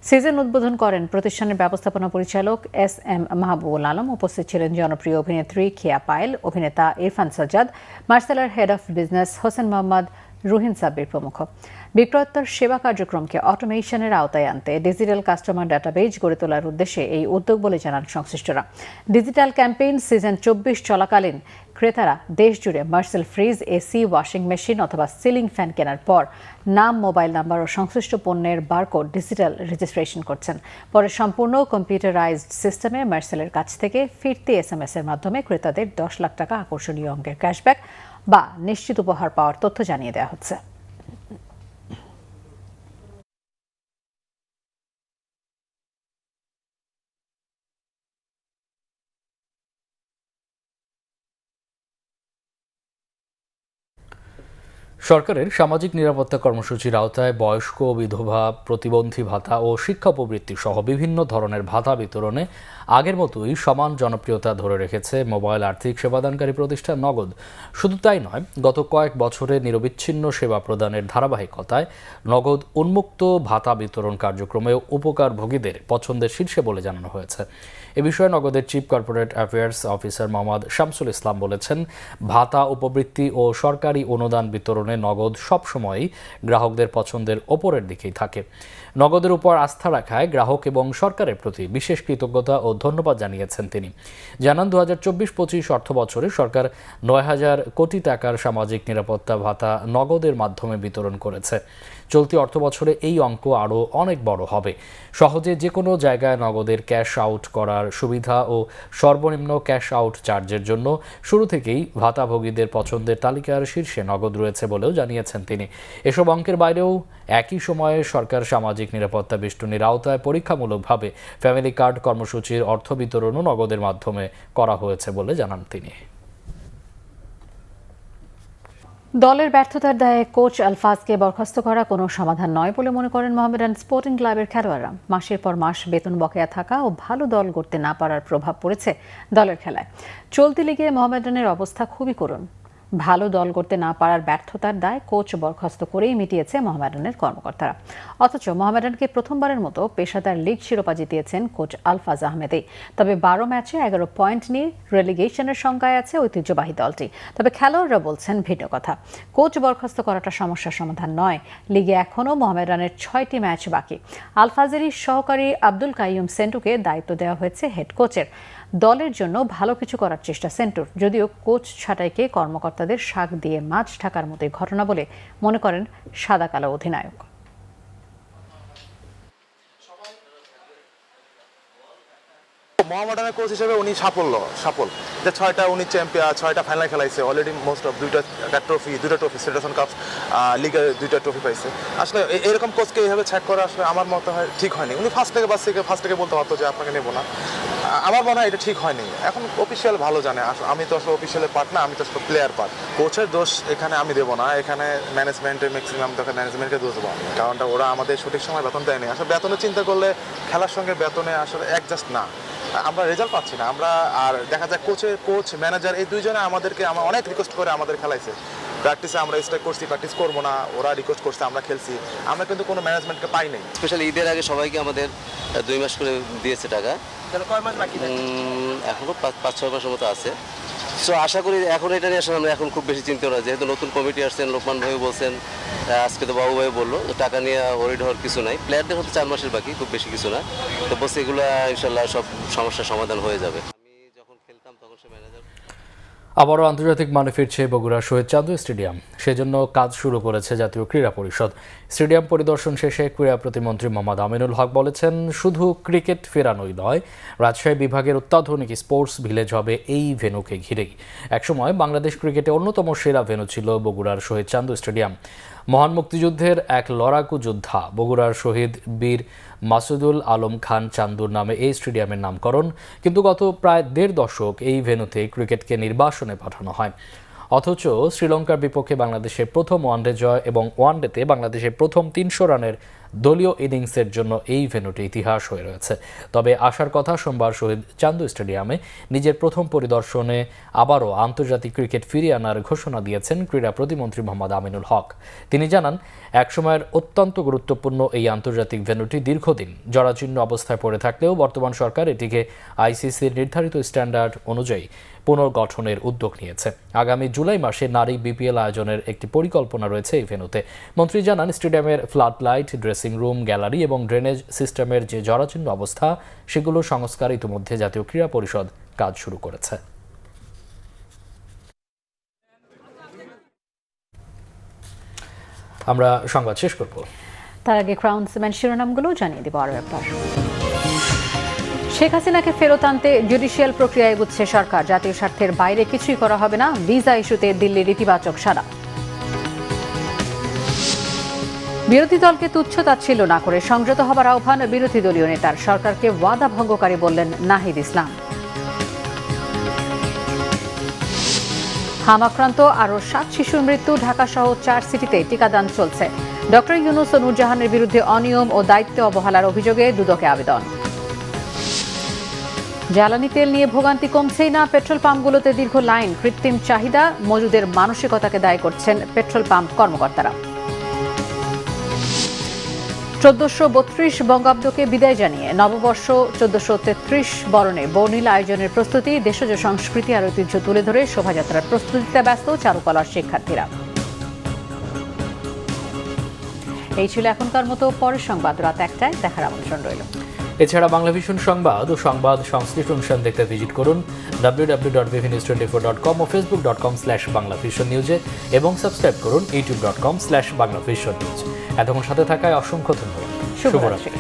Speaker 2: সিজন উদ্বোধন করেন প্রতিষ্ঠানের ব্যবস্থাপনা পরিচালক SM মাহবুবুল আলম। উপস্থিত ছিলেন জনপ্রিয় অভিনেত্রী খেয়া পায়েল, অভিনেতা ইরফান সাজ্জাদ, মার্সেলার head of business Hossain Mohammad, Ruhin Sabbir প্রমুখ। বিক্রয়োত্তর সেবা কার্যক্রমকে অটোমেশনের আওতায় আনতে ডিজিটাল কাস্টমার ডাটাবেজ গড়ে তোলার উদ্দেশ্যে এই উদ্যোগ বলে জানান সংশ্লিষ্টরা। ডিজিটাল ক্যাম্পেইন সিজন 24 চলাকালীন ক্রেতারা দেশ জুড়ে Marcel fridge, AC, washing machine অথবা সিলিং ফ্যান কেনার পর নাম, মোবাইল নাম্বার ও সংশ্লিষ্ট পণ্যের বারকোড ডিজিটাল রেজিস্ট্রেশন করছেন। পরে সম্পূর্ণ কম্পিউটারাইজড সিস্টেমে মার্সেলের কাছ থেকে ফিরতি SMS এর মাধ্যমে ক্রেতাদের 10 লাখ টাকা আকর্ষণীয় অঙ্কের ক্যাশব্যাক বা নিশ্চিত উপহার পাওয়ার তথ্য জানিয়ে দেওয়া হচ্ছে।
Speaker 1: সরকারের সামাজিক নিরাপত্তা কর্মসূচির আওতায় বয়স্ক, বিধবা, প্রতিবন্ধী ভাতা ও শিক্ষা উপবৃত্তি সহ বিভিন্ন ধরনের ভাতা বিতরণে আগের মতোই সমান জনপ্রিয়তা ধরে রেখেছে মোবাইল আর্থিক সেবাদানকারী প্রতিষ্ঠান নগদ। শুধু তাই নয়, গত কয়েক বছরে নিরবিচ্ছিন্ন সেবা প্রদানের ধারাবাহিকতায় নগদ উন্মুক্ত ভাতা বিতরণ কার্যক্রমেও উপকারভোগীদের পছন্দের শীর্ষে বলে জানানো হয়েছে। এ বিষয়ে নগদের chief corporate affairs officer Mohammad Shamsul Islam বলেছেন, ভাতা, উপবৃত্তি ও সরকারি অনুদান বিতরণে নগদ সবসময়ই গ্রাহকদের পছন্দের ওপরের দিকেই থাকে। নগদের উপর আস্থা রাখায় গ্রাহক এবং সরকারের প্রতি বিশেষ কৃতজ্ঞতা ও ধন্যবাদ জানিয়েছেন তিনি। জানান, 2024-25 অর্থ বছরে সরকার 9,000 কোটি টাকার সামাজিক নিরাপত্তা ভাতা নগদের মাধ্যমে বিতরণ করেছে। চলতি অর্থ বছরে এই অঙ্ক আরও অনেক বড় হবে। সহজে যে কোনো জায়গায় নগদের ক্যাশ আউট করার সুবিধা ও সর্বনিম্ন ক্যাশ আউট চার্জের জন্য শুরু থেকেই ভাতাভোগীদের পছন্দের তালিকার শীর্ষে নগদ রয়েছে বলেও জানিয়েছেন তিনি। এসব অঙ্কের বাইরেও একই সময়ে সরকার সামাজিক নিরাপত্তা বেষ্টনীর আওতায় পরীক্ষামূলকভাবে ফ্যামিলি কার্ড কর্মসূচির অর্থ বিতরণও নগদের মাধ্যমে করা হয়েছে বলে জানান তিনি।
Speaker 2: দলের ব্যর্থতার দায়ে কোচ আলফাজকে বরখাস্ত করা কোনো সমাধান নয় বলে মনে করেন মোহামেডান স্পোর্টিং ক্লাবের খেলোয়াড়রা। মাসের পর মাস বেতন বকেয়া থাকা ও ভালো দল গড়তে না পারার প্রভাব পড়েছে দলের খেলায়। চলতি লিগে মোহামেডানের অবস্থা খুবই করুণ। ভালো দল করতে না পারার ব্যর্থতার দায় কোচ বরখাস্ত করেই মিটিয়েছে মোহামেডানের কর্মকর্তারা। অথচ মোহামেডানকে প্রথমবারের মতো পেশাদার লিগ শিরোপা জিতিয়েছেন কোচ আলফাজ আহমেদই। তবে 12 ম্যাচে 11 পয়েন্ট নিয়ে রেলিগেশনের সংখ্যায় আছে ঐতিহ্যবাহী দলটি। তবে খেলোয়াড়রা বলছেন ভিন্ন কথা। কোচ বরখাস্ত করাটা সমস্যার সমাধান নয়। লিগে এখনও মোহামেডানের 6টি ম্যাচ বাকি। আলফাজেরই সহকারী আব্দুল কাইয়ুম সেন্টুকে দায়িত্ব দেওয়া হয়েছে হেড কোচের। দলের জন্য ভালো কিছু করার চেষ্টা সেন্টুর, যদিও কোচ ছাঁটাইকে কর্মকর্তাদের শাক দিয়ে মাছ ঢাকার মতোই ঘটনা বলে মনে করেন সাদা কালো অধিনায়ক।
Speaker 5: মোহামেডানের কোচ হিসেবে উনি সাফল যে 6টা উনি চ্যাম্পিয়ন, 6টা ফাইনাল খেলাইছে অলরেডি, মোস্ট অফ দুইটা ট্রফি ফেডারেশন কাপ, লিগের 2টা ট্রফি পাইছে। আসলে এরকম কোচকে এইভাবে ছ্যাক করা আসলে আমার মতে হয় ঠিক হয়নি। উনি ফার্স্ট থেকে বলতে পারতো যে আপনাকে নেবো না। আমার মনে হয় এটা ঠিক হয়নি। এখন অফিসিয়াল ভালো জানে, আমি তো আসলে অফিসিয়ালের পার্ট না, আমি তো আসলে প্লেয়ার পার্ট। কোচের দোষ এখানে আমি দেবো না, এখানে ম্যানেজমেন্টের ম্যাক্সিমাম তোকে ম্যানেজমেন্টকে দোষ দেবো আমি, কারণটা ওরা আমাদের সঠিক সময় বেতন দেয়নি। আসলে বেতনের চিন্তা করলে খেলার সঙ্গে বেতনে আসলে অ্যাডজাস্ট না, আমরা রেজাল্ট পাচ্ছি না আমরা। আর দেখা যায় কোচ ম্যানেজার এই দুইজনে আমাদেরকে অনেক রিকোয়েস্ট করে আমাদের খেলাইছে। প্র্যাকটিসে আমরা স্ট্রাইক করছি, প্র্যাকটিস করবো না, ওরা রিকোয়েস্ট করছে, আমরা খেলছি, আমরা কিন্তু কোনো ম্যানেজমেন্টকে পাই নাই।
Speaker 21: স্পেশালি ঈদের আগে সবাইকে আমাদের 2 মাস করে দিয়েছে টাকা, এখনো 5-6 মাসের মতো আছে। সো আশা করি এখন এটা নিয়ে আসলে আমরা এখন খুব বেশি চিন্তা না, যেহেতু নতুন কমিটি আসছেন, লোকমান ভাই বলছেন, আজকে তো বাবু ভাই বললো টাকা নিয়ে ওরিড হওয়ার কিছু নাই। প্লেয়ারদের হয়তো 4 মাসের বাকি, খুব বেশি কিছু না। তো বস এগুলো ইনশাল্লাহ সব সমস্যার সমাধান হয়ে যাবে। আমি যখন খেলতাম তখন সে ম্যানেজার।
Speaker 1: আবারও আন্তর্জাতিক মানে ফিরছে বগুড়া শহীদ চান্দু স্টেডিয়াম, সেজন্য কাজ শুরু করেছে জাতীয় ক্রীড়া পরিষদ। স্টেডিয়াম পরিদর্শন শেষে ক্রীড়া প্রতিমন্ত্রী মোহাম্মদ আমিনুল হক বলেছেন, শুধু ক্রিকেট ফেরানোই নয়, রাজশাহী বিভাগের অত্যাধুনিক স্পোর্টস ভিলেজ হবে এই ভেন্যুকে ঘিরেই। একসময় বাংলাদেশ ক্রিকেটে অন্যতম সেরা ভেন্যু ছিল বগুড়ার শহীদ চান্দু স্টেডিয়াম। মহান মুক্তিযুদ্ধের এক লড়াকু যোদ্ধা বগুড়ার শহীদ বীর মাসুদুল আলম খান চান্দুর নামে এই স্টেডিয়ামের নামকরণ। কিন্তু গত প্রায় 1.5 দশক এই ভেন্যুতে ক্রিকেটকে নির্বাসনে পাঠানো হয়। অথচ শ্রীলঙ্কার বিপক্ষে বাংলাদেশের প্রথম ওয়ানডে জয় এবং ওয়ানডেতে বাংলাদেশের প্রথম 300 রানের দলীয় ইনিংসের জন্য এই ভেন্যুটি ইতিহাস হয়ে রয়েছে। তবে আসার কথা সোমবার শহীদ চান্দু স্টেডিয়ামে নিজের প্রথম পরিদর্শনে আবারও আন্তর্জাতিক ক্রিকেট ফিরিয়ে আনার ঘোষণা দিয়েছেন ক্রীড়া প্রতিমন্ত্রী মোহাম্মদ আমিনুল হক। তিনি জানান, একসময়ের অত্যন্ত গুরুত্বপূর্ণ এই আন্তর্জাতিক ভেন্যুটি দীর্ঘদিন জরাজীর্ণ অবস্থায় পড়ে থাকলেও বর্তমান সরকার এটিকে আইসিসির নির্ধারিত স্ট্যান্ডার্ড অনুযায়ী পুনর্গঠনের উদ্যোগ নিয়েছে। আগামী জুলাই মাসে নারী বিপিএল আয়োজনের একটি পরিকল্পনা রয়েছে এই ভেন্যুতে। মন্ত্রী জানান, স্টেডিয়ামের flood light, dressing room, gallery এবং ড্রেনেজ সিস্টেমের যে জরাজীর্ণ অবস্থা, সেগুলো সংস্কার ইতিমধ্যে জাতীয় ক্রীড়া পরিষদ কাজ শুরু করেছে। আমরা সংবাদ শেষ করব,
Speaker 2: তার আগে ক্রাউন সিমেন্ট শিরোনামগুলো জানিয়ে দেব আরও একবার। শেখ হাসিনাকে ফেরত আনতে জুডিশিয়াল প্রক্রিয়া এগুচ্ছে সরকার, জাতীয় স্বার্থের বাইরে কিছুই করা হবে না, ভিসা ইস্যুতে দিল্লির ইতিবাচক সাড়া। বিরোধী দলকে তুচ্ছ-তাচ্ছিল্য না করে সংযত হবার আহ্বান বিরোধী দলীয় নেতার, সরকারকে ওয়াদা ভঙ্গকারী বললেন নাহিদ ইসলাম। হামাক্রান্ত আরও 7 শিশুর মৃত্যু, ঢাকাসহ 4 সিটিতে টিকাদান চলছে। ডক্টর ইউনূস ও নূরজাহানের বিরুদ্ধে অনিয়ম ও দায়িত্ব অবহেলার অভিযোগে দুদকে আবেদন। জ্বালানি তেল নিয়ে ভোগান্তি কমছেই না, পেট্রোল পাম্পগুলোতে দীর্ঘ লাইন, কৃত্রিম চাহিদা, মজুদের মানসিকতাকে দায়ী করছেন পেট্রোল পাম্প কর্মকর্তারা। 1432 বঙ্গাব্দকে বিদায় জানিয়ে নববর্ষ 1433 বরণে বর্ণিল আয়োজনের প্রস্তুতি, দেশজ সংস্কৃতি আর ঐতিহ্য তুলে ধরে শোভাযাত্রার প্রস্তুতিতে ব্যস্ত চারুকলার শিক্ষার্থীরা। এই ছিল এখনকার মতো, পরের সংবাদ রাত 1টায় দেখার আমন্ত্রণ রইল।
Speaker 1: এছাড়া বাংলা ভিশন সংবাদ ও সংবাদ সংশ্লিষ্ট অনুষ্ঠান দেখতে ভিজিট করুন www.bvnews24.com ও facebook.com/banglavisionnews এবং সাবস্ক্রাইব করুন youtube.com/banglavisionnews। এতক্ষণ সাথে থাকায় অসংখ্য ধন্যবাদ। শুভরাত্রি।